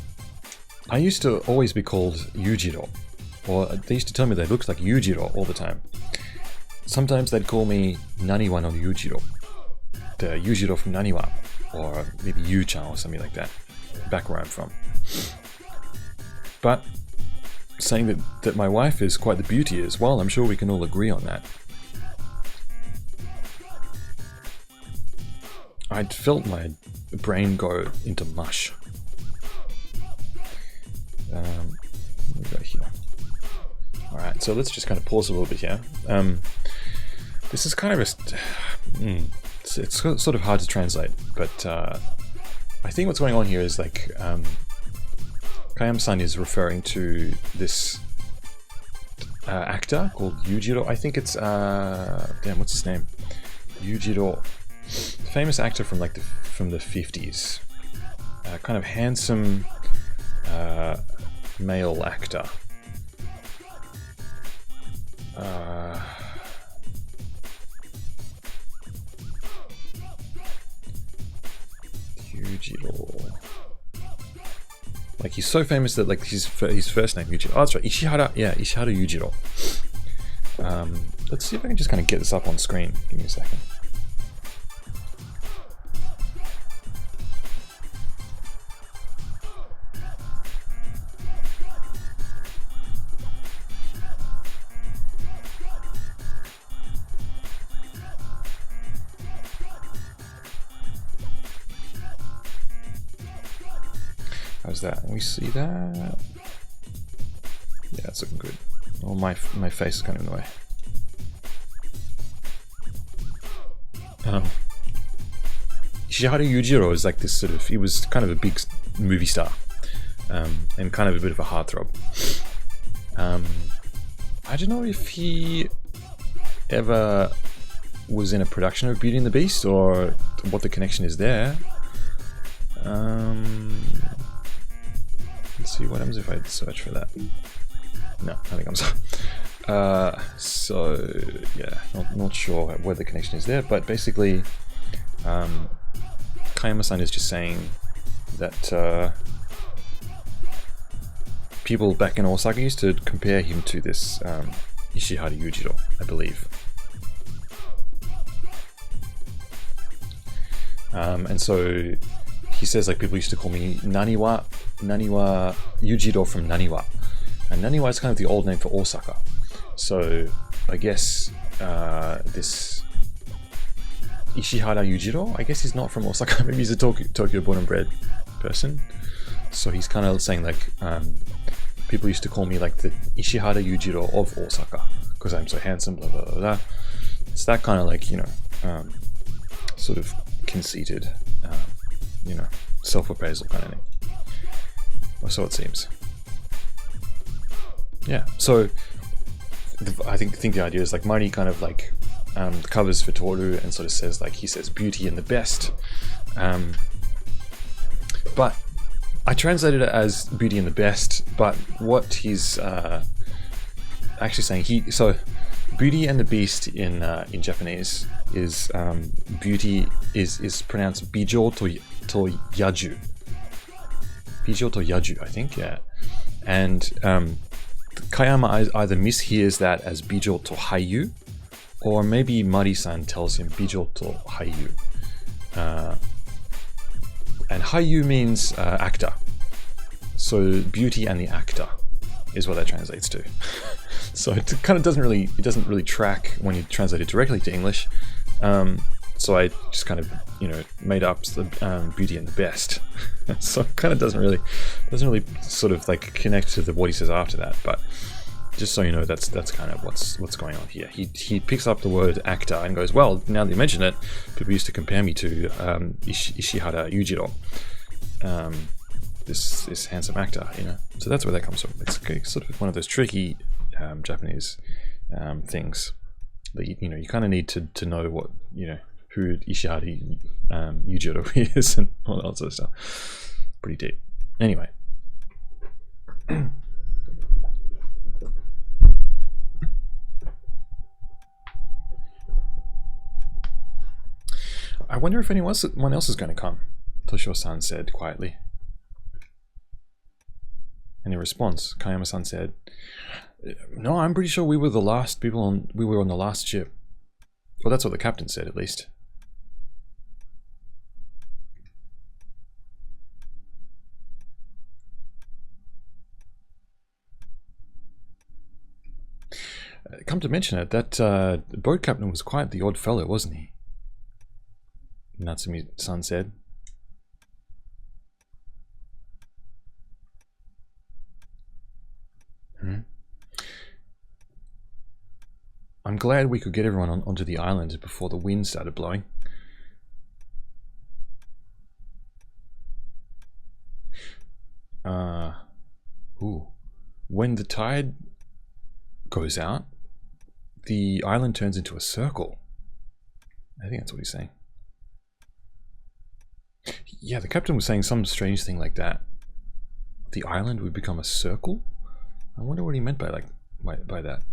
I used to always be called Yujiro, or they used to tell me they looked like Yujiro all the time. Sometimes they'd call me Naniwa no Yujiro, the Yujiro from Naniwa, or maybe Yu-chan or something like that, back where I'm from. But saying that my wife is quite the beauty as well, I'm sure we can all agree on that." I'd felt my brain go into mush. Let me go here. Alright, so let's just kind of pause a little bit here. This is kind of it's sort of hard to translate, but I think what's going on here is like Kayama-san is referring to this actor called Yujiro. I think it's damn, what's his name? Yujiro, famous actor from like from the 50s. Kind of handsome male actor. Yujiro. Like, he's so famous that like his first name Yujiro. Oh, that's right, Ishihara. Yeah, Ishihara Yujiro. Let's see if I can just kind of get this up on screen. Give me a second. How's that? Can we see that? Yeah, it's looking good. Oh, my face is kind of in the way. Ishihara Yujiro is like this sort of, he was kind of a big movie star, and kind of a bit of a heartthrob. I don't know if he ever was in a production of Beauty and the Beast or what the connection is there. Let's see what happens if I search for that. No, nothing comes up. So yeah, not sure where the connection is there, but basically, Kayama-san is just saying that people back in Osaka used to compare him to this Ishihara Yujiro, I believe. And so he says, like, people used to call me Naniwa Yujiro from Naniwa. And Naniwa is kind of the old name for Osaka. So I guess this Ishihara Yujiro, I guess he's not from Osaka. Maybe he's a Tokyo born and bred person. So he's kind of saying, like, people used to call me like the Ishihara Yujiro of Osaka because I'm so handsome, blah blah blah blah. It's that kind of, like, you know, sort of conceited, you know, self-appraisal kind of thing. Or so it seems. Yeah, so I think the idea is, like, Mari kind of like covers for Toru and sort of says, like, he says beauty and the best, but I translated it as beauty and the best, but what he's actually saying, so Beauty and the Beast in Japanese is beauty is pronounced Bijou to Yaju. Bijou to Yaju, I think, yeah. And Kayama either mishears that as Bijou to Haiyu, or maybe Mari-san tells him Bijou to Haiyu. And Haiyu means actor. So beauty and the actor is what that translates to. So it kind of doesn't really track when you translate it directly to English. So I just kind of, you know, made up the beauty and the best. So it kind of doesn't really sort of like connect to what he says after that. But just so you know, that's kind of what's going on here. He picks up the word actor and goes, well, now that you mention it, people used to compare me to Ishihara Yujiro, this handsome actor, you know. So that's where that comes from. It's sort of one of those tricky Japanese things that you kind of need to know what, you know, who Ishihara Yujiro is and all that sort of stuff. Pretty deep. Anyway. I wonder if anyone else is going to come, Toshio-san said quietly. And in response, Kayama-san said, no, I'm pretty sure we were the last people we were on the last ship. Well, that's what the captain said, at least. Come to mention it, that boat captain was quite the odd fellow, wasn't he? Natsumi-san said. I'm glad we could get everyone onto the island before the wind started blowing. When the tide goes out, the island turns into a circle. I think that's what he's saying. Yeah, the captain was saying some strange thing like that. The island would become a circle? I wonder what he meant by by that.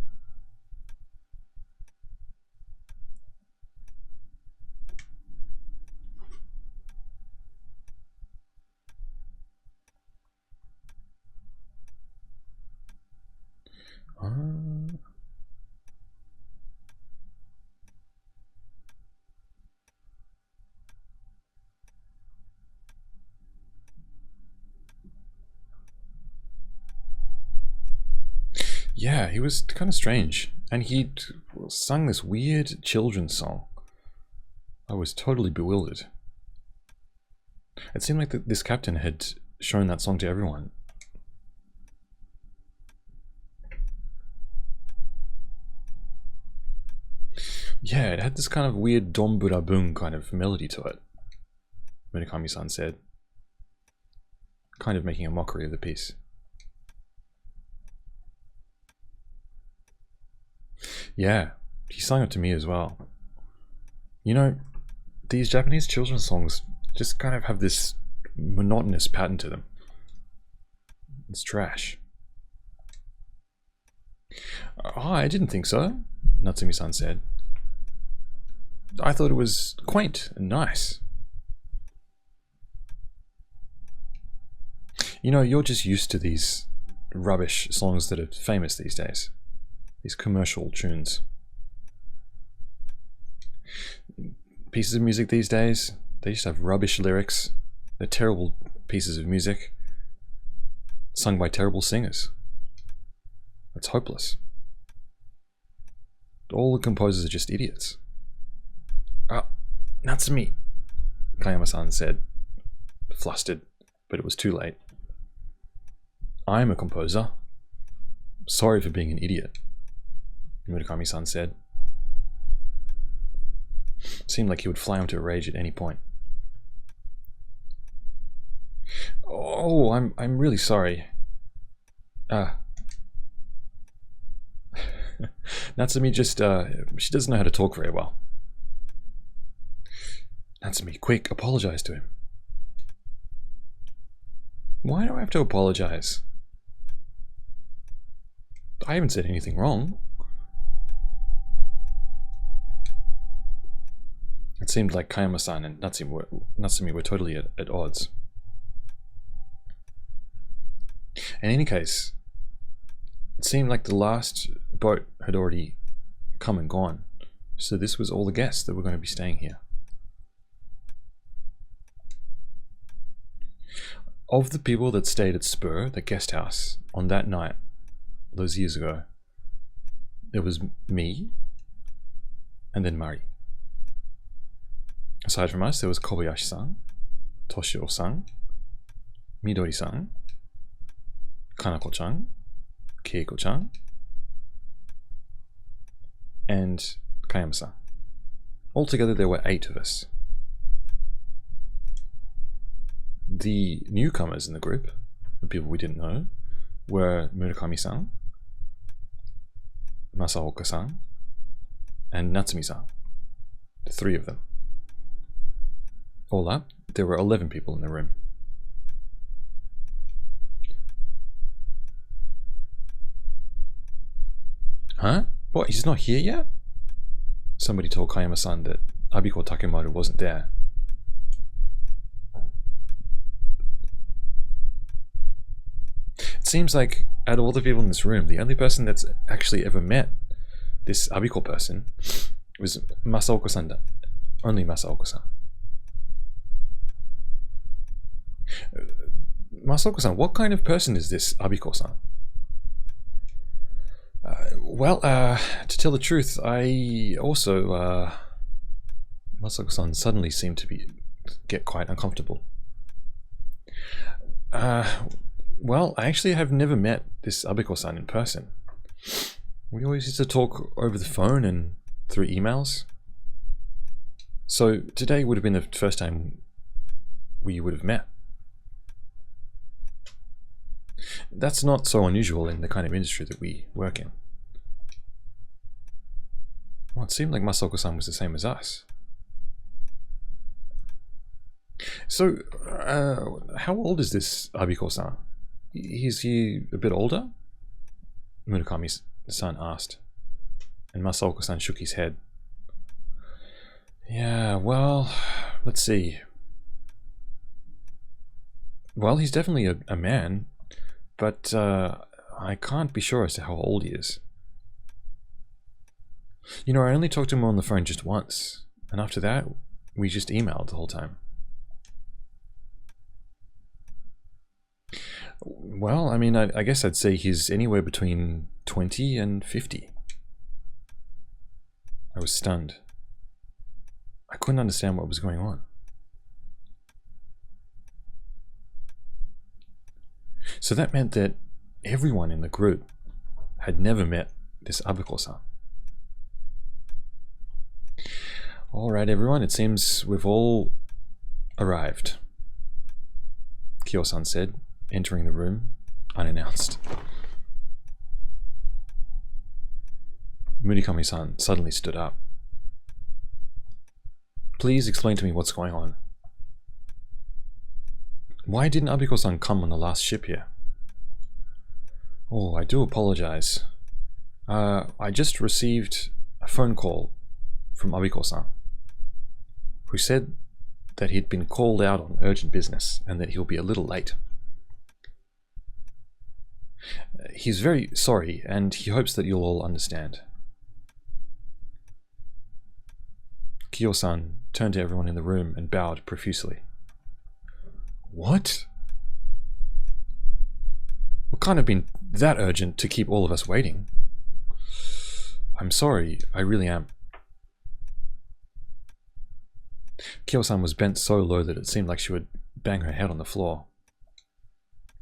Yeah, he was kind of strange. And he sung this weird children's song. I was totally bewildered. It seemed like this captain had shown that song to everyone. Yeah, it had this kind of weird Domburabung kind of melody to it, Murakami-san said. Kind of making a mockery of the piece. Yeah, he sang it to me as well. You know, these Japanese children's songs just kind of have this monotonous pattern to them. It's trash. Oh, I didn't think so, Natsumi-san said. I thought it was quaint and nice. You know, you're just used to these rubbish songs that are famous these days. These commercial tunes. Pieces of music these days, they just have rubbish lyrics. They're terrible pieces of music. Sung by terrible singers. It's hopeless. All the composers are just idiots. Ah, Natsumi, Kayama-san said, flustered, but it was too late. I'm a composer. Sorry for being an idiot, Murakami-san said. Seemed like he would fly into a rage at any point. Oh, I'm really sorry. Natsumi just, she doesn't know how to talk very well. Natsumi, quick, apologize to him. Why do I have to apologize? I haven't said anything wrong. It seemed like Kayama-san and Natsumi were totally at odds. In any case, it seemed like the last boat had already come and gone, so this was all the guests that were going to be staying here. Of the people that stayed at Spur, the guest house, on that night, those years ago, there was me, and then Mari. Aside from us, there was Kobayashi-san, Toshio-san, Midori-san, Kanako-chan, Keiko-chan, and Kayama-san. Altogether, there were 8 of us. The newcomers in the group, the people we didn't know, were Murakami-san, Masaoka-san, and Natsumi-san. The 3 of them. All up, there were 11 people in the room. Huh? What, he's not here yet? Somebody told Kayama-san that Abiko Takemaru wasn't there. It seems like, out of all the people in this room, the only person that's actually ever met this Abiko person was Masaoka-san. Only Masaoka-san. Masaoka-san, what kind of person is this Abiko-san? Well, to tell the truth, I also, Masaoka-san suddenly seemed to get quite uncomfortable. Well, I actually have never met this Abiko-san in person. We always used to talk over the phone and through emails. So today would have been the first time we would have met. That's not so unusual in the kind of industry that we work in. Well, it seemed like Masaoka-san was the same as us. So, how old is this Abiko-san? Is he a bit older? Murakami-san asked, and Masaoka-san shook his head. Yeah, well, let's see. Well, he's definitely a man, but I can't be sure as to how old he is. You know, I only talked to him on the phone just once, and after that, we just emailed the whole time. Well, I mean, I guess I'd say he's anywhere between 20 and 50. I was stunned. I couldn't understand what was going on. So that meant that everyone in the group had never met this Abiko-san. Alright everyone, it seems we've all arrived, Kyo-san said, entering the room unannounced. Murakami-san suddenly stood up. Please explain to me what's going on. Why didn't Abiko-san come on the last ship here? Oh, I do apologize. I just received a phone call from Abiko-san, who said that he'd been called out on urgent business and that he'll be a little late. He's very sorry and he hopes that you'll all understand. Kyo-san turned to everyone in the room and bowed profusely. What? What can't have been that urgent to keep all of us waiting? I'm sorry, I really am. Kyo-san was bent so low that it seemed like she would bang her head on the floor.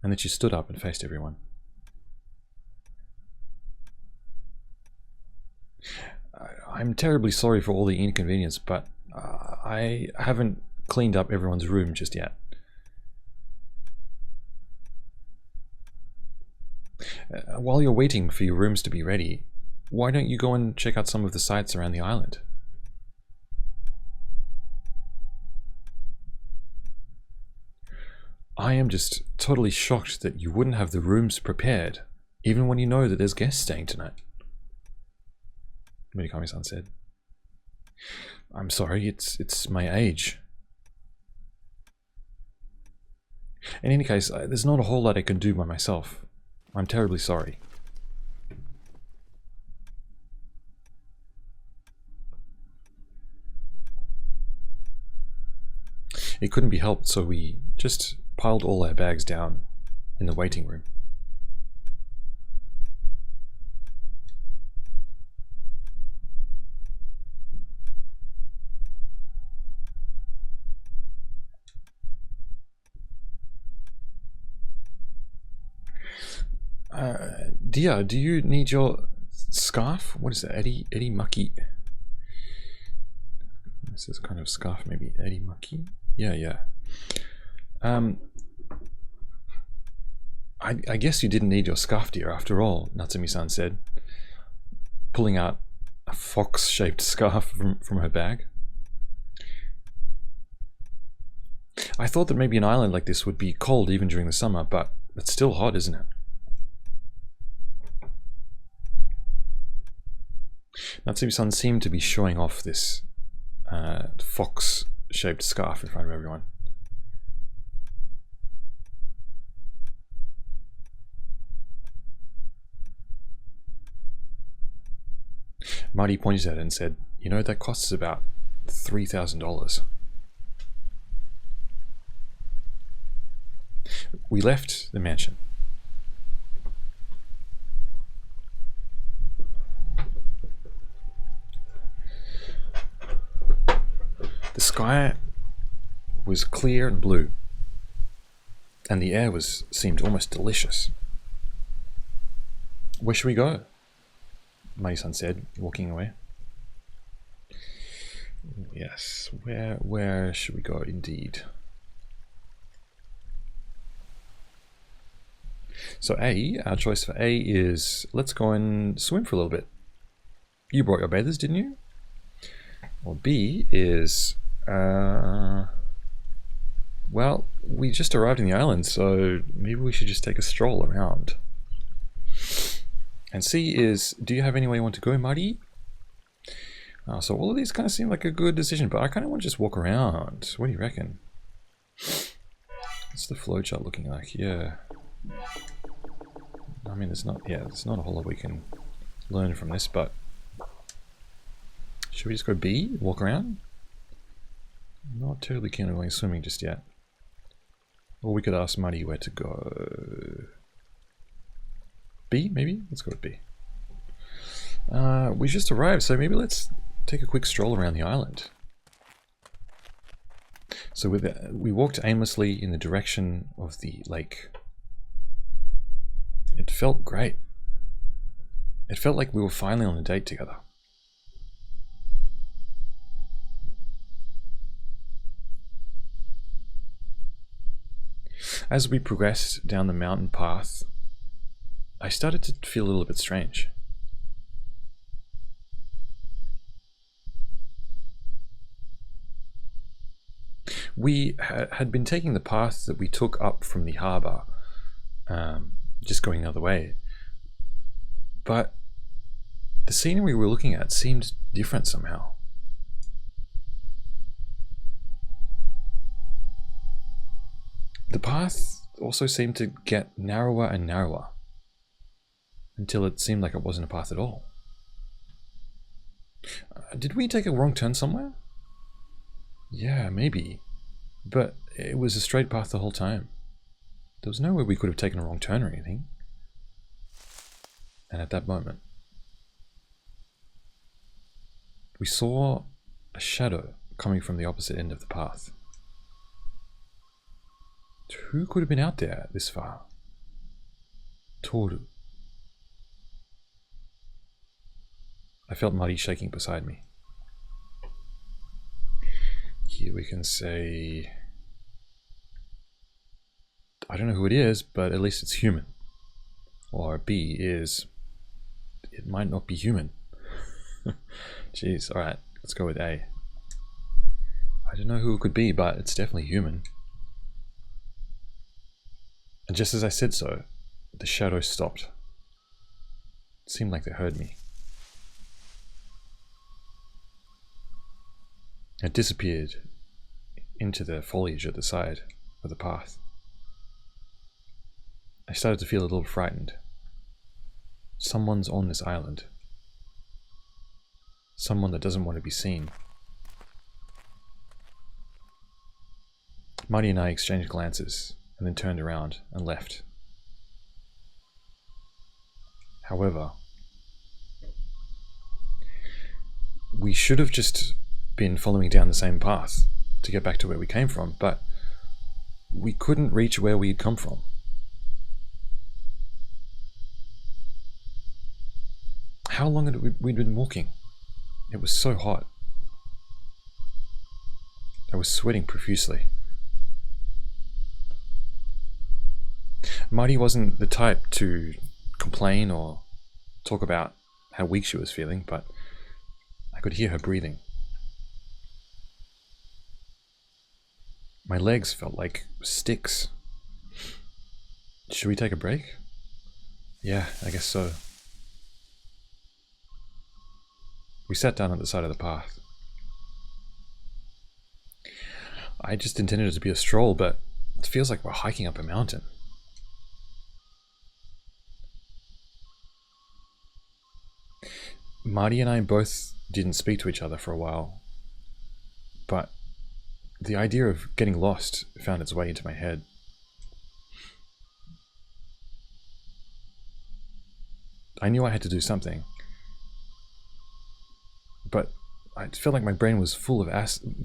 And then she stood up and faced everyone. I'm terribly sorry for all the inconvenience, but I haven't cleaned up everyone's room just yet. While you're waiting for your rooms to be ready, why don't you go and check out some of the sites around the island? I am just totally shocked that you wouldn't have the rooms prepared, even when you know that there's guests staying tonight. Murakami-san said. I'm sorry, it's my age. In any case, there's not a whole lot I can do by myself. I'm terribly sorry. It couldn't be helped, so we just piled all our bags down in the waiting room. Dia, do you need your scarf? What is that? Eddie Maki? This is kind of scarf, maybe. Eddie Maki? Yeah. I guess you didn't need your scarf, dear, after all, Natsumi-san said, pulling out a fox-shaped scarf from her bag. I thought that maybe an island like this would be cold even during the summer, but it's still hot, isn't it? Natsumi-san seemed to be showing off this fox-shaped scarf in front of everyone. Marty pointed at it and said, you know, that costs about $3,000. We left the mansion. The sky was clear and blue, and the air seemed almost delicious. Where should we go? Mai-san said, walking away. Yes, where should we go indeed? So our choice for A is, let's go and swim for a little bit. You brought your bathers, didn't you? Or B is, well, we just arrived in the island, so maybe we should just take a stroll around. And C is, do you have anywhere you want to go, Mari? So all of these kind of seem like a good decision, but I kind of want to just walk around. What do you reckon? What's the flowchart looking like? Yeah. I mean, there's not a whole lot we can learn from this, but should we just go B? Walk around? Not totally keen on going swimming just yet. Or we could ask Muddy where to go. B, maybe? Let's go with B. We just arrived, so maybe let's take a quick stroll around the island. So we walked aimlessly in the direction of the lake. It felt great. It felt like we were finally on a date together. As we progressed down the mountain path, I started to feel a little bit strange. We had been taking the path that we took up from the harbour, just going the other way. But the scenery we were looking at seemed different somehow. The path also seemed to get narrower and narrower, until it seemed like it wasn't a path at all. Did we take a wrong turn somewhere? Yeah, maybe. But it was a straight path the whole time. There was nowhere we could have taken a wrong turn or anything. And at that moment, we saw a shadow coming from the opposite end of the path. Who could have been out there this far? Toru. I felt Mari shaking beside me. Here we can say, I don't know who it is, but at least it's human. Or B is, it might not be human. Jeez, alright, let's go with A. I don't know who it could be, but it's definitely human. And just as I said so, the shadow stopped. It seemed like they heard me. It disappeared into the foliage at the side of the path. I started to feel a little frightened. Someone's on this island. Someone that doesn't want to be seen. Muddy and I exchanged glances and then turned around and left. However, we should have just been following down the same path to get back to where we came from, but we couldn't reach where we'd come from. How long had we'd been walking? It was so hot. I was sweating profusely. Marty wasn't the type to complain or talk about how weak she was feeling, but I could hear her breathing. My legs felt like sticks. Should we take a break? Yeah, I guess so. We sat down at the side of the path. I just intended it to be a stroll, but it feels like we're hiking up a mountain. Marty and I both didn't speak to each other for a while, but the idea of getting lost found its way into my head. I knew I had to do something, but I felt like my brain was full of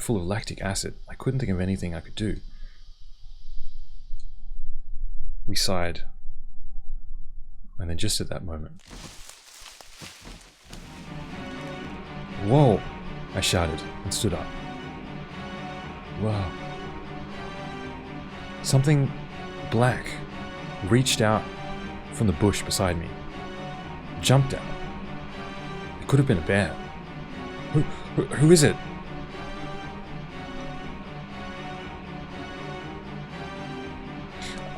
lactic acid. I couldn't think of anything I could do. We sighed, and then just at that moment, "Whoa!" I shouted and stood up. Wow. Something black reached out from the bush beside me, jumped out. It could have been a bear. Who is it?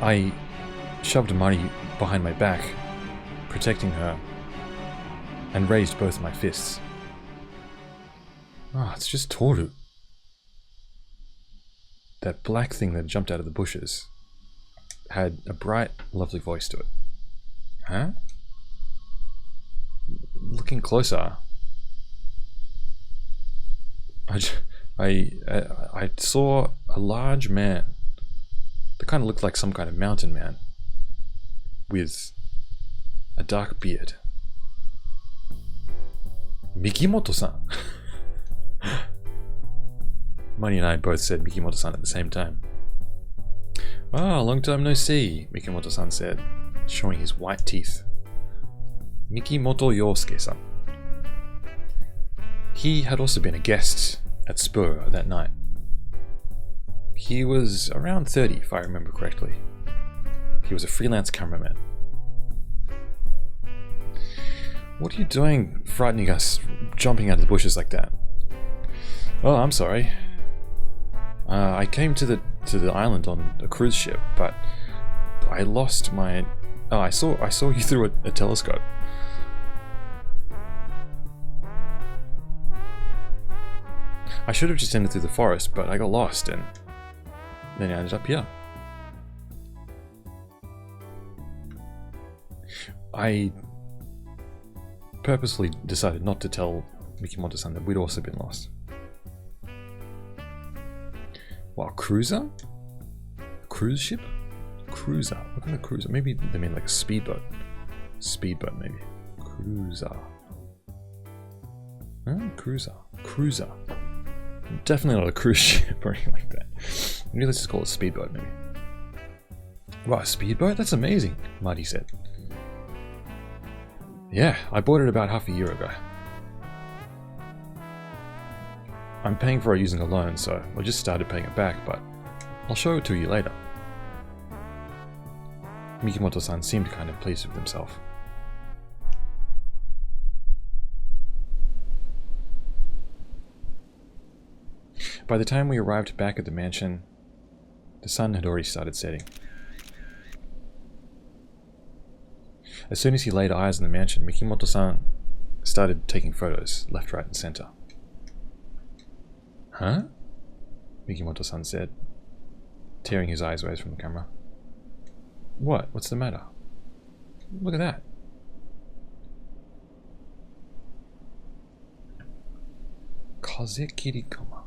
I shoved Mari behind my back, protecting her, and raised both my fists. Ah, it's just Toru. That black thing that jumped out of the bushes had a bright, lovely voice to it. Huh? Looking closer, I saw a large man that kind of looked like some kind of mountain man with a dark beard. Mikimoto-san. Mari and I both said Mikimoto-san at the same time. Ah, long time no see, Mikimoto-san said, showing his white teeth. Mikimoto Yosuke-san. He had also been a guest at Spur that night. He was around 30, if I remember correctly. He was a freelance cameraman. What are you doing, frightening us, jumping out of the bushes like that? Oh, I'm sorry. I came to the island on a cruise ship, but I lost my... Oh, I saw you through a telescope. I should have just ended through the forest, but I got lost and then I ended up here. I purposely decided not to tell Mikimoto-san that we'd also been lost. Wow, cruiser? Cruise ship? Cruiser. What kind of cruiser? Maybe they mean like a speedboat. Speedboat, maybe. Cruiser. Huh? Cruiser. Cruiser. Definitely not a cruise ship or anything like that. Maybe let's just call it a speedboat, maybe. Wow, a speedboat? That's amazing, Marty said. Yeah, I bought it about half a year ago. I'm paying for it using a loan, so I just started paying it back, but I'll show it to you later. Mikimoto-san seemed kind of pleased with himself. By the time we arrived back at the mansion, the sun had already started setting. As soon as he laid eyes on the mansion, Mikimoto-san started taking photos, left, right, and center. Huh? Mikimoto-san said, tearing his eyes away from the camera. What? What's the matter? Look at that. Kaze Kirikama.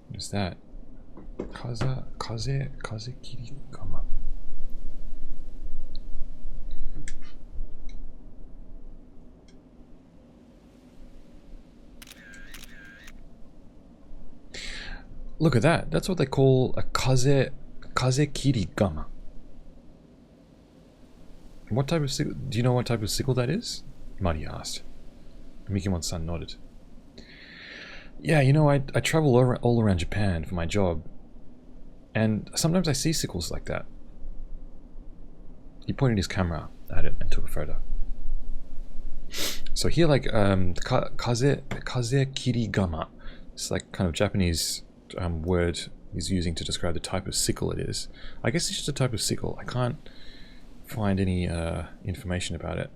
What is that? Kaze Kirikama. Look at that. That's what they call a kaze kirigama. What type of sickle? Do you know what type of sickle that is? Mari asked. Mikimoto-san nodded. Yeah, you know, I travel all around Japan for my job, and sometimes I see sickles like that. He pointed his camera at it and took a photo. So here, like, kaze kirigama. It's like kind of Japanese word he's using to describe the type of sickle it is. I guess it's just a type of sickle. I can't find any information about it.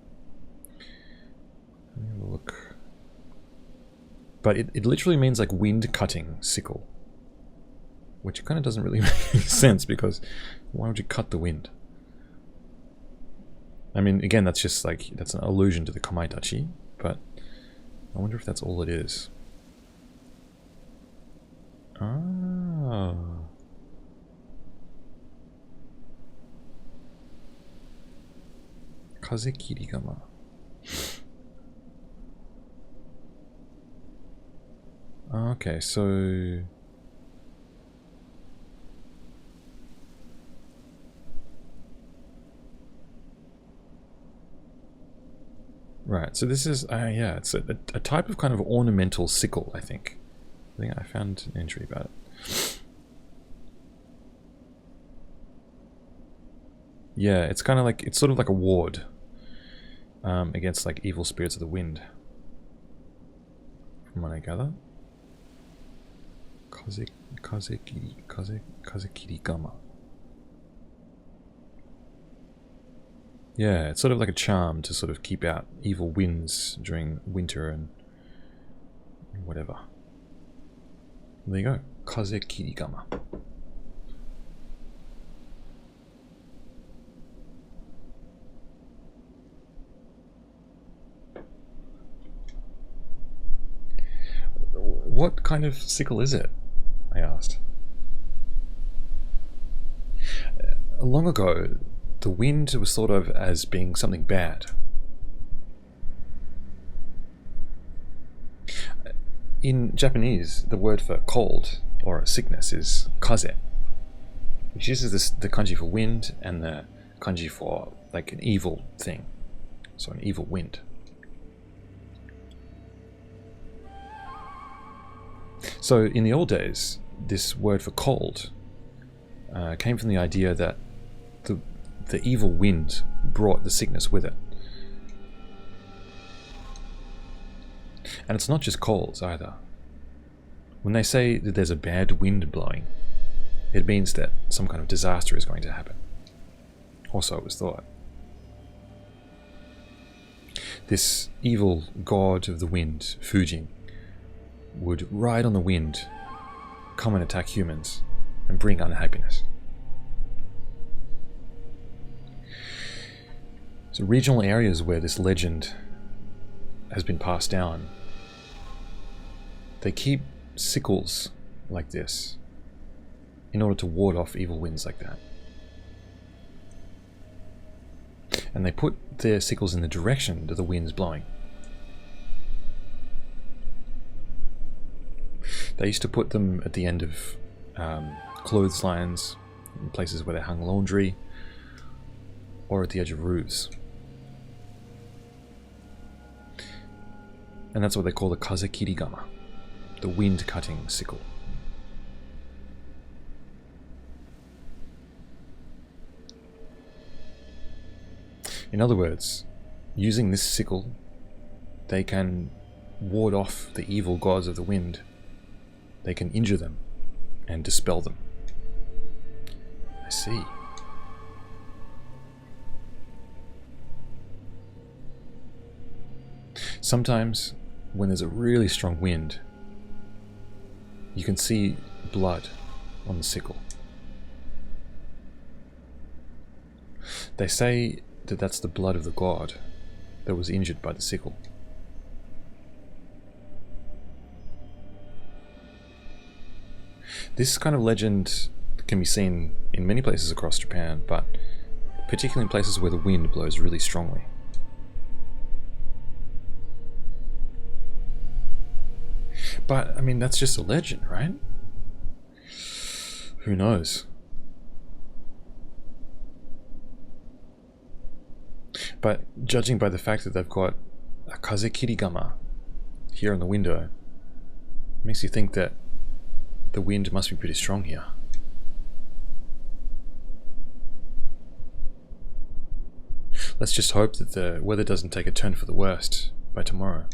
Let me have a look. But it literally means like wind cutting sickle, which kind of doesn't really make any sense, because why would you cut the wind? I mean, again, that's just like, that's an allusion to the Kamaitachi, but I wonder if that's all it is. Ah. Kaze kirigama. Okay, so... Right, so this is, yeah, it's a type of kind of ornamental sickle, I think. I think I found an entry about it. Yeah, it's kind of like, it's sort of like a ward against like evil spirits of the wind. From what I gather. Kazekirigama. Yeah, it's sort of like a charm to sort of keep out evil winds during winter and whatever. There you go. Kazekirigama. What kind of sickle is it? I asked. Long ago, the wind was thought of as being something bad. In Japanese, the word for cold or sickness is kaze, which uses the kanji for wind and the kanji for like an evil thing, so an evil wind. So in the old days, this word for cold came from the idea that the evil wind brought the sickness with it. And it's not just colds either. When they say that there's a bad wind blowing, it means that some kind of disaster is going to happen. Also, it was thought. This evil god of the wind, Fujin, would ride on the wind, come and attack humans, and bring unhappiness. So regional areas where this legend has been passed down, they keep sickles like this in order to ward off evil winds like that. And they put their sickles in the direction that the wind's blowing. They used to put them at the end of clotheslines, in places where they hung laundry, or at the edge of roofs. And that's what they call the kazekirigama, the wind-cutting sickle. In other words, using this sickle, they can ward off the evil gods of the wind. They can injure them and dispel them. I see. Sometimes, when there's a really strong wind, you can see blood on the sickle. They say that that's the blood of the god that was injured by the sickle. This kind of legend can be seen in many places across Japan, but particularly in places where the wind blows really strongly. But, I mean, that's just a legend, right? Who knows? But judging by the fact that they've got a kazekirigama here on the window, makes you think that the wind must be pretty strong here. Let's just hope that the weather doesn't take a turn for the worst by tomorrow.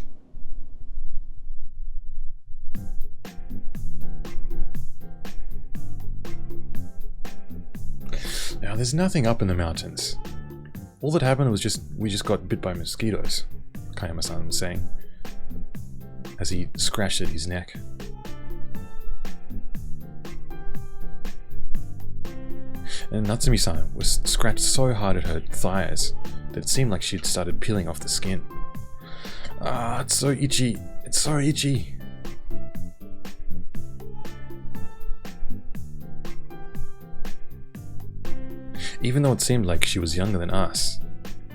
Now, there's nothing up in the mountains. All that happened was we just got bit by mosquitoes, Kayama-san was saying, as he scratched at his neck. And Natsumi-san was scratched so hard at her thighs that it seemed like she'd started peeling off the skin. Ah, it's so itchy. It's so itchy. Even though it seemed like she was younger than us,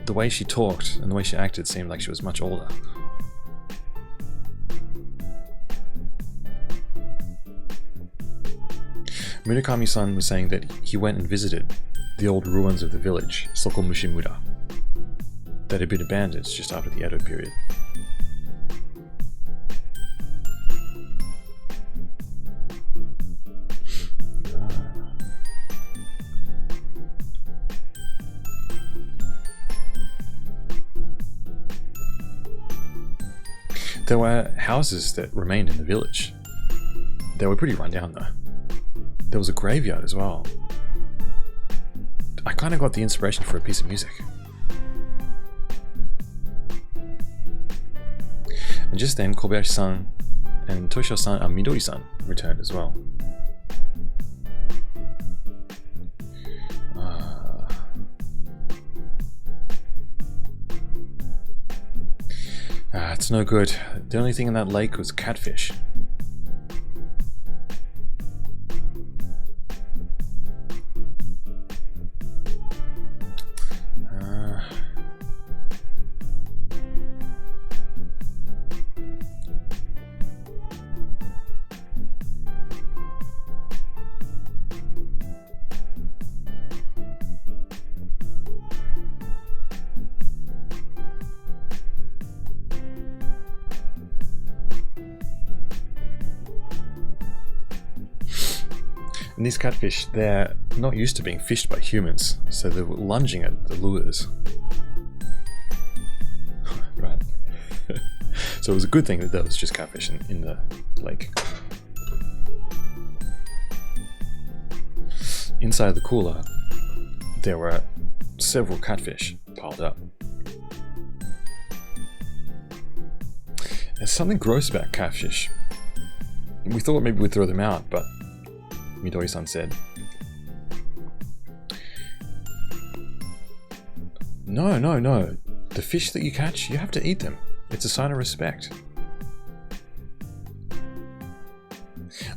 the way she talked and the way she acted seemed like she was much older. Murakami-san was saying that he went and visited the old ruins of the village, Sokomushimura, that had been abandoned just after the Edo period. There were houses that remained in the village. They were pretty run down though. There was a graveyard as well. I kind of got the inspiration for a piece of music. And just then, Kobayashi-san and Toshio-san and Midori-san returned as well. It's no good. The only thing in that lake was catfish. And these catfish, they're not used to being fished by humans, so they were lunging at the lures. Right. So it was a good thing that there was just catfish in the lake. Inside the cooler, there were several catfish piled up. There's something gross about catfish. We thought maybe we'd throw them out, but Midori-san said, No. The fish that you catch, you have to eat them. It's a sign of respect.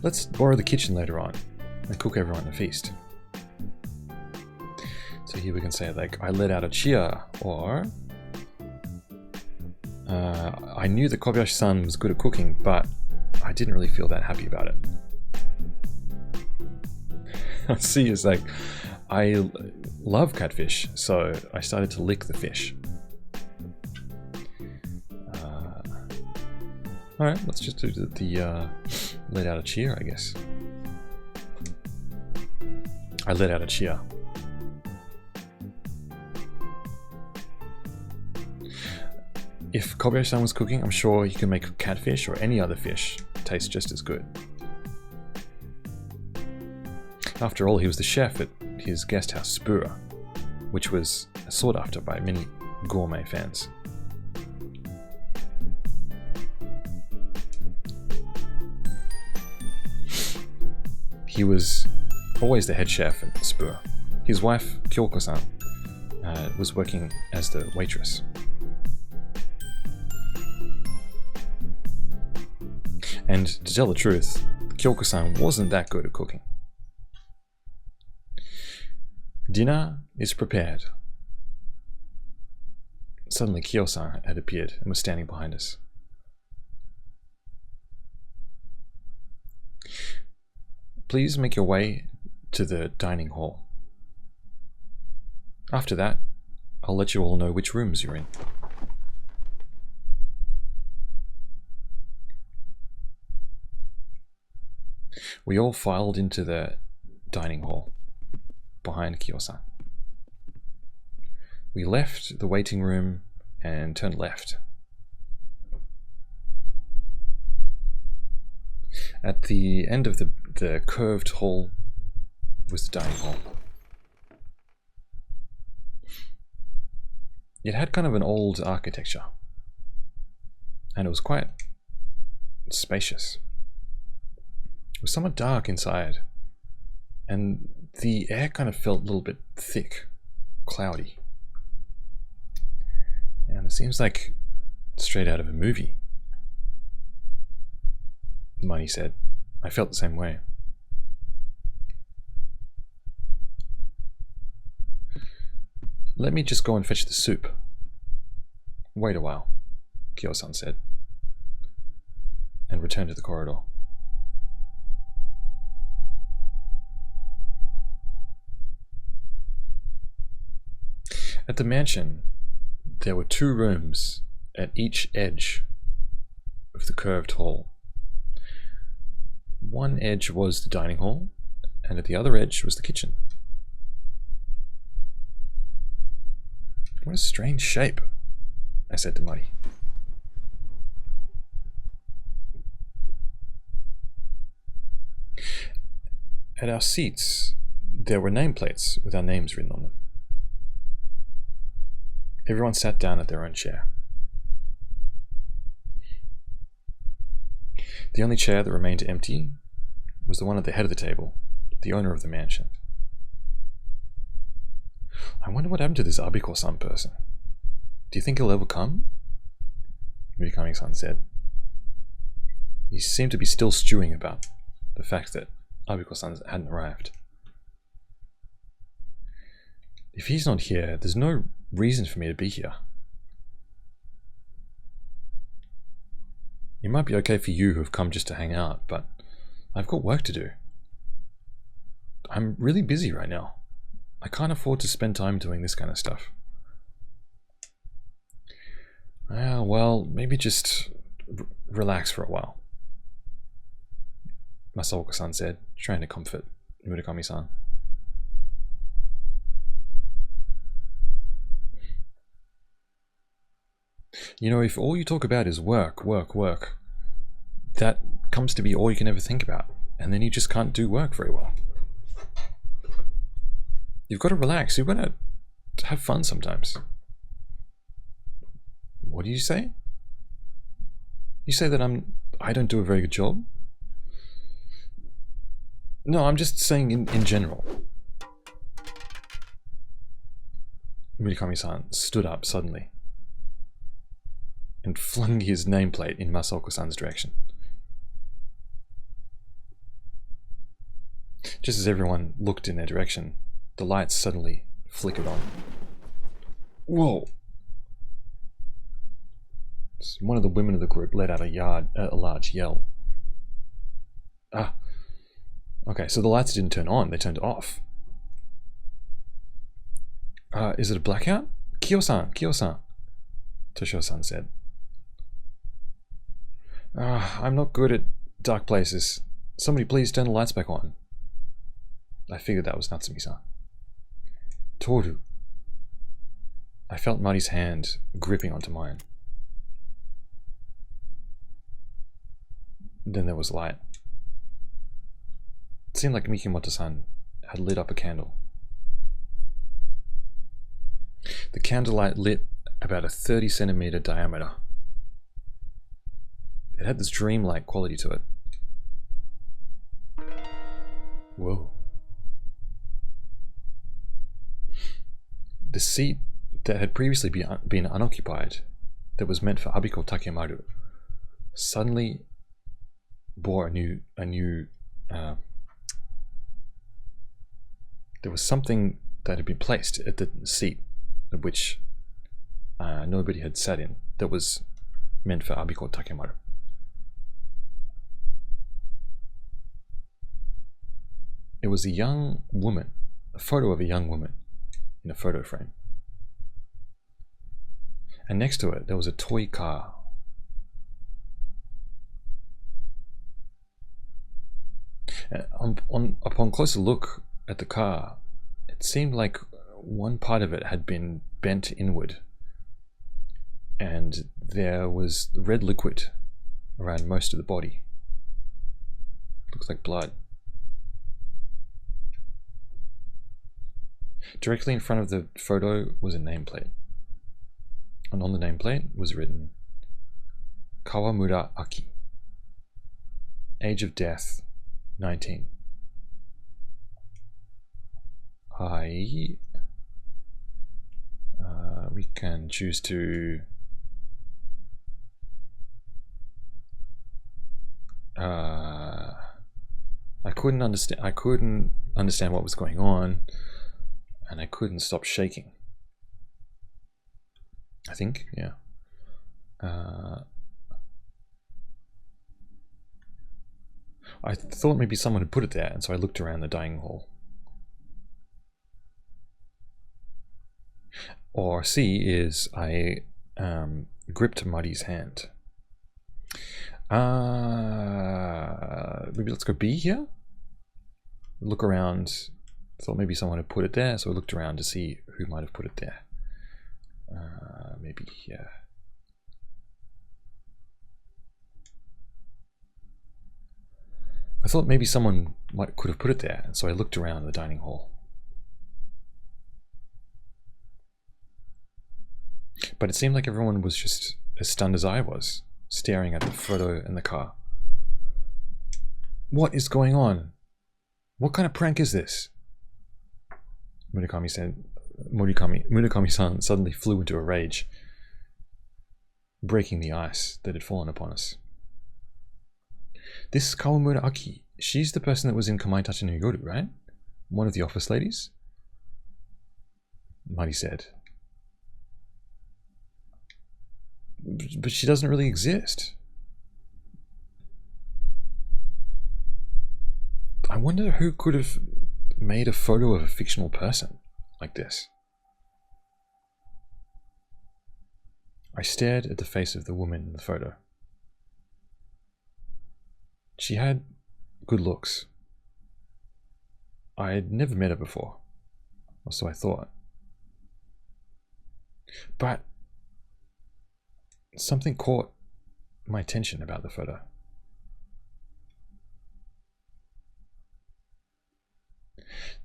Let's borrow the kitchen later on and cook everyone a feast. So here we can say, like, I let out a cheer, or I knew that Kobayashi-san was good at cooking, but I didn't really feel that happy about it. See, it's like, I love catfish, so I started to lick the fish. Alright, let's just do the let out a cheer, I guess. I let out a cheer. If Kobayashi-san was cooking, I'm sure he can make catfish or any other fish taste just as good. After all, he was the chef at his guest house Spura, which was sought after by many gourmet fans. He was always the head chef at Spura. His wife, Kyoko-san, was working as the waitress. And to tell the truth, Kyoko-san wasn't that good at cooking. Dinner is prepared. Suddenly Kyo-san had appeared and was standing behind us. Please make your way to the dining hall. After that, I'll let you all know which rooms you're in. We all filed into the dining hall behind Kyo-san. We left the waiting room and turned left. At the end of the curved hall was the dining hall. It had kind of an old architecture, and it was quite spacious. It was somewhat dark inside, and the air kind of felt a little bit thick, cloudy. And it seems like straight out of a movie. Money said. I felt the same way. Let me just go and fetch the soup. Wait a while, Kyo-san said, and returned to the corridor. At the mansion, there were 2 rooms at each edge of the curved hall. One edge was the dining hall, and at the other edge was the kitchen. What a strange shape, I said to Muddy. At our seats, there were nameplates with our names written on them. Everyone sat down at their own chair. The only chair that remained empty was the one at the head of the table, the owner of the mansion. I wonder what happened to this Abiko-san person. Do you think he'll ever come? Murakami-san said. He seemed to be still stewing about the fact that Abiko-san hadn't arrived. If he's not here, there's no reason for me to be here. It might be okay for you who have come just to hang out, but I've got work to do. I'm really busy right now. I can't afford to spend time doing this kind of stuff. Well, maybe just relax for a while, Masaoka-san said, trying to comfort Murakami-san. You know, if all you talk about is work, that comes to be all you can ever think about, and then you just can't do work very well. You've got to relax, you've got to have fun sometimes. What do you say? You say that I don't do a very good job? No, I'm just saying in general. Murakami-san stood up suddenly and flung his nameplate in Masaoka-san's direction. Just as everyone looked in their direction, the lights suddenly flickered on. Whoa! One of the women of the group let out a large yell. Ah. Okay, so the lights didn't turn on, they turned off. Is it a blackout? Kyo-san, Toshio-san said. I'm not good at dark places. Somebody please turn the lights back on. I figured that was Natsumi-san. Toru. I felt Mari's hand gripping onto mine. Then there was light. It seemed like Mikimoto-san had lit up a candle. The candlelight lit about a 30-centimeter diameter. It had this dreamlike quality to it. Whoa. The seat that had previously been unoccupied, that was meant for Abiko Takemaru, suddenly bore a new there was something that had been placed at the seat which nobody had sat in, that was meant for Abiko Takemaru. It was a young woman, a photo of a young woman in a photo frame. And next to it there was a toy car. Upon closer look at the car, it seemed like one part of it had been bent inward, and there was red liquid around most of the body. Looks like blood. Directly in front of the photo was a nameplate, and on the nameplate was written Kawamura Aki, age of death 19. We can choose to I couldn't understand what was going on, and I couldn't stop shaking. I think, yeah. I thought maybe someone had put it there, and so I looked around the dining hall. Or C is I gripped Mari's hand. Maybe let's go B here. Look around. Thought maybe someone had put it there, so I looked around to see who might have put it there. Maybe here. I thought maybe someone could have put it there, and so I looked around the dining hall. But it seemed like everyone was just as stunned as I was, staring at the photo in the car. What is going on? What kind of prank is this? Murakami-san suddenly flew into a rage, breaking the ice that had fallen upon us. This Kawamura Aki, she's the person that was in Kamaitachi no Yoru, right? One of the office ladies? Mari said. But she doesn't really exist. I wonder who could have made a photo of a fictional person like this. I stared at the face of the woman in the photo. She had good looks. I had never met her before, or so I thought. But something caught my attention about the photo.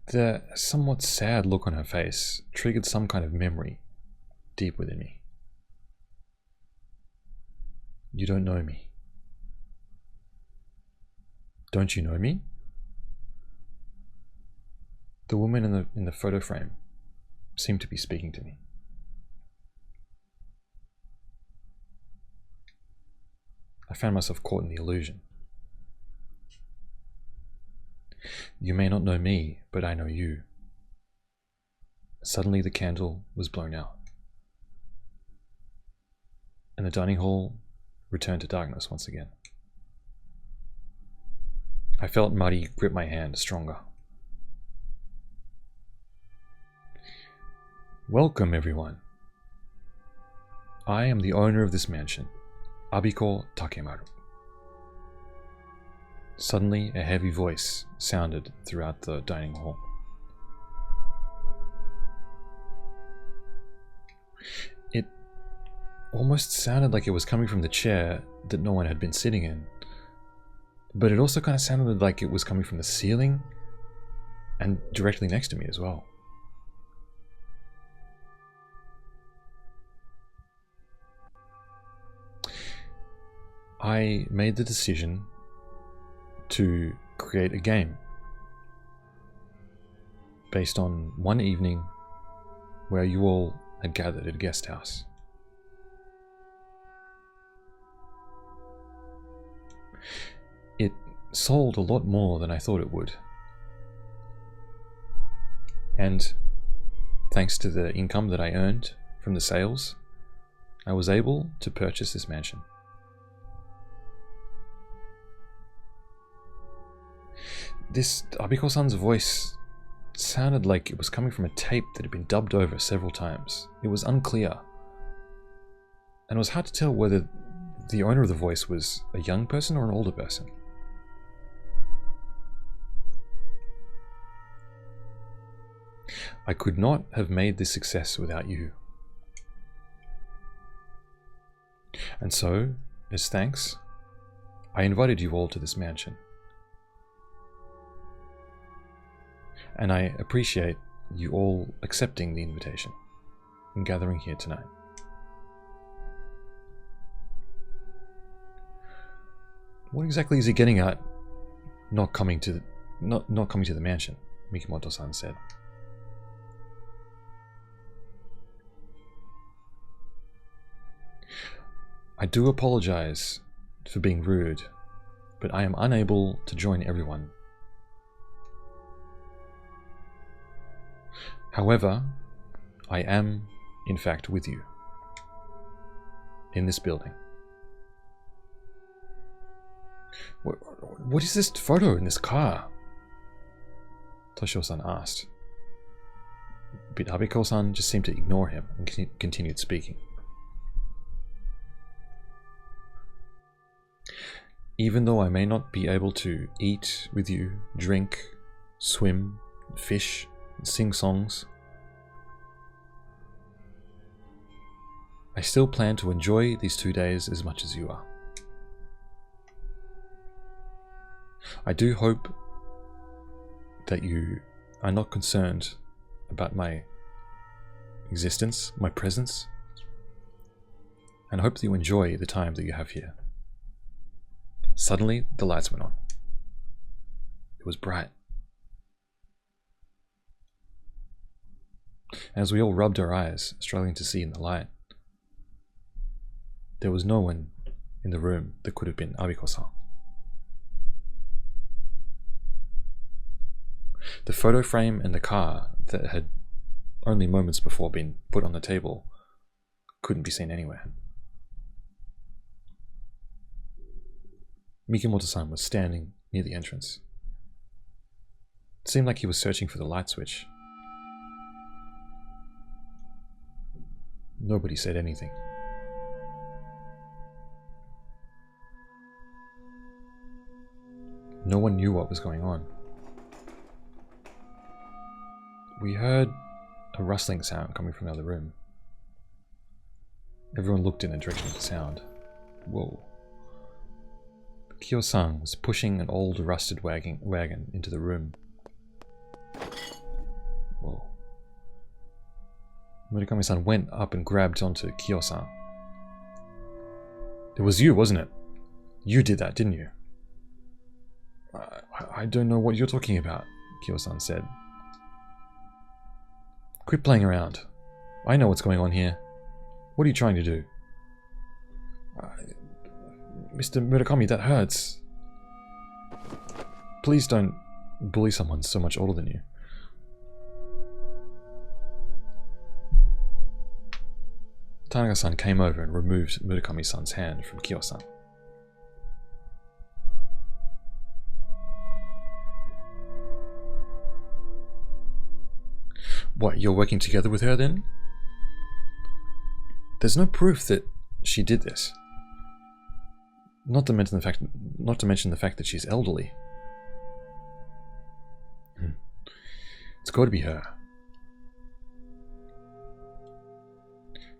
The somewhat sad look on her face triggered some kind of memory deep within me. You don't know me. Don't you know me? The woman in the photo frame seemed to be speaking to me. I found myself caught in the illusion. You may not know me, but I know you. Suddenly the candle was blown out, and the dining hall returned to darkness once again. I felt Mari grip my hand stronger. Welcome, everyone. I am the owner of this mansion, Abiko Takemaru. Suddenly, a heavy voice sounded throughout the dining hall. It almost sounded like it was coming from the chair that no one had been sitting in, but it also kind of sounded like it was coming from the ceiling and directly next to me as well. I made the decision to create a game based on one evening where you all had gathered at a guest house. It sold a lot more than I thought it would. And thanks to the income that I earned from the sales, I was able to purchase this mansion. This Abiko-san's voice sounded like it was coming from a tape that had been dubbed over several times. It was unclear, and it was hard to tell whether the owner of the voice was a young person or an older person. I could not have made this success without you. And so, as thanks, I invited you all to this mansion. And I appreciate you all accepting the invitation and gathering here tonight. What exactly is he getting at not coming to the mansion? Mikimoto-san said. I do apologize for being rude, but I am unable to join everyone. However, I am, in fact, with you in this building. What is this photo in this car? Toshio-san asked. But Abiko-san just seemed to ignore him and continued speaking. Even though I may not be able to eat with you, drink, swim, fish, sing songs, I still plan to enjoy these 2 days as much as you are. I do hope that you are not concerned about my existence, my presence, and I hope that you enjoy the time that you have here. Suddenly, the lights went on. It was bright. As we all rubbed our eyes, struggling to see in the light, there was no one in the room that could have been Abiko-san. The photo frame and the car that had only moments before been put on the table couldn't be seen anywhere. Mikimoto-san was standing near the entrance. It seemed like he was searching for the light switch. Nobody said anything. No one knew what was going on. We heard a rustling sound coming from the other room. Everyone looked in the direction of the sound. Whoa. Kyo-san was pushing an old rusted wagon into the room. Whoa. Murakami-san went up and grabbed onto Kyo-san. It was you, wasn't it? You did that, didn't you? I don't know what you're talking about, Kyo-san said. Quit playing around. I know what's going on here. What are you trying to do? Mr. Murakami, that hurts. Please don't bully someone so much older than you. Tanaka-san came over and removed Murakami-san's hand from Kyo-san. What, you're working together with her then? There's no proof that she did this. Not to mention the fact that she's elderly. It's got to be her.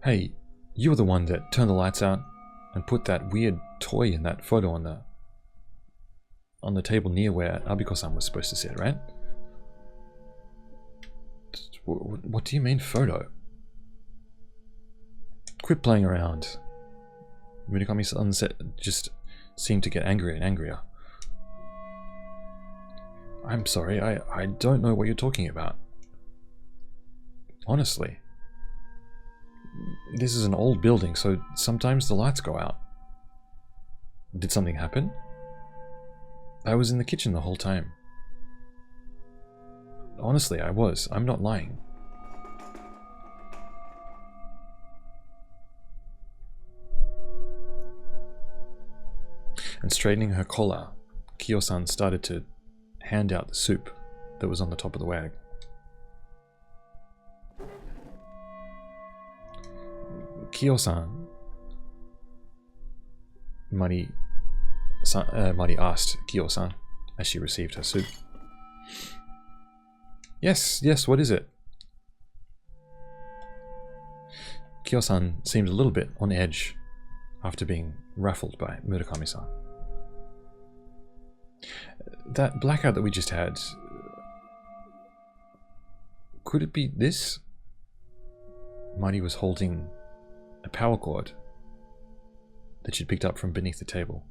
Hey, you were the one that turned the lights out and put that weird toy in that photo on the table near where Abiko-san was supposed to sit, right? What do you mean photo? Quit playing around. Murakami-san just seemed to get angrier and angrier. I'm sorry, I don't know what you're talking about. Honestly. This is an old building, so sometimes the lights go out. Did something happen? I was in the kitchen the whole time. Honestly, I was. I'm not lying. And straightening her collar, Kyo-san started to hand out the soup that was on the top of the wag. Kyo-san, Mari asked Kyo-san as she received her soup. Yes, what is it? Kyo-san seemed a little bit on edge after being ruffled by Murakami-san. That blackout that we just had, could it be this? Mari was holding a power cord that she'd picked up from beneath the table.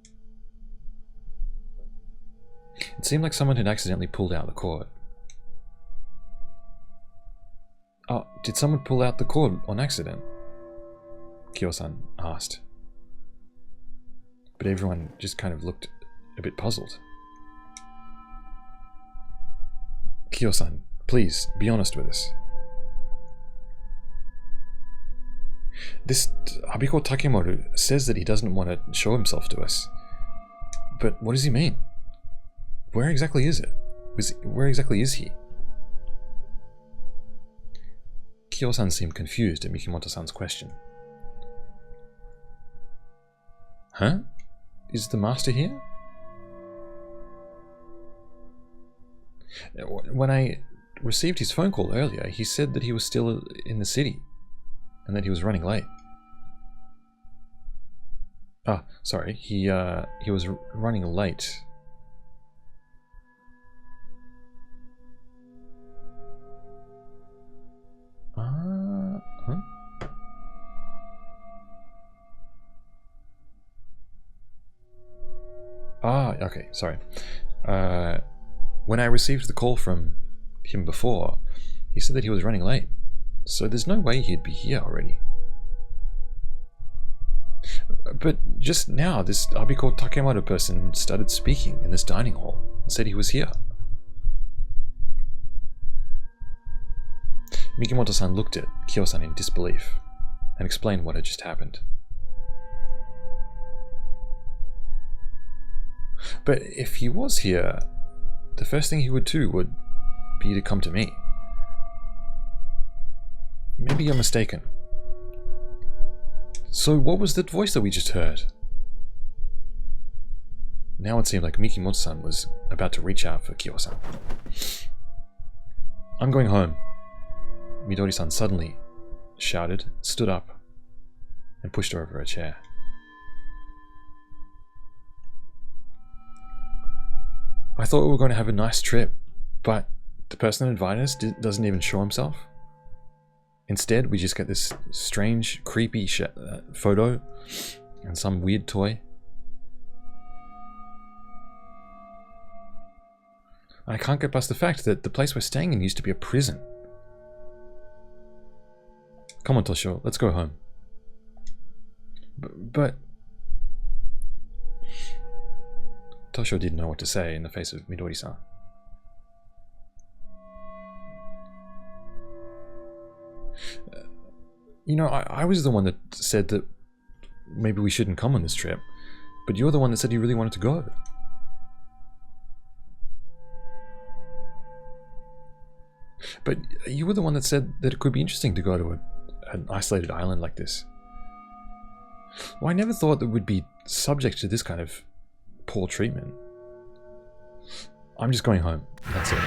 It seemed like someone had accidentally pulled out the cord. Oh, did someone pull out the cord on accident? Kyo-san asked. But everyone just kind of looked a bit puzzled. Kyo-san, please, be honest with us. This Abiko Takemoru says that he doesn't want to show himself to us. But what does he mean? Where exactly is it? Where exactly is he? Kyo-san seemed confused at Mikimoto-san's question. Huh? Is the master here? When I received his phone call earlier, he said that he was still in the city and that he was running late. Ah, sorry, he was running late okay, sorry. When I received the call from him before, he said that he was running late. So there's no way he'd be here already. But just now, this Abiko Takemoto person started speaking in this dining hall and said he was here. Mikimoto-san looked at Kyo-san in disbelief and explained what had just happened. But if he was here, the first thing he would do would be to come to me. Maybe you're mistaken. So what was that voice that we just heard? Now it seemed like Mikimoto-san was about to reach out for Kyo-san. I'm going home. Midori-san suddenly shouted, stood up, and pushed her over a chair. I thought we were going to have a nice trip, but the person that invited us doesn't even show himself. Instead, we just get this strange, creepy photo and some weird toy. I can't get past the fact that the place we're staying in used to be a prison. Come on, Toshio, let's go home. But... Toshio didn't know what to say in the face of Midori-san. You know, I was the one that said that maybe we shouldn't come on this trip, but you're the one that said you really wanted to go. But you were the one that said that it could be interesting to go to an isolated island like this. Well, I never thought that we'd be subject to this kind of poor treatment. I'm just going home. That's it.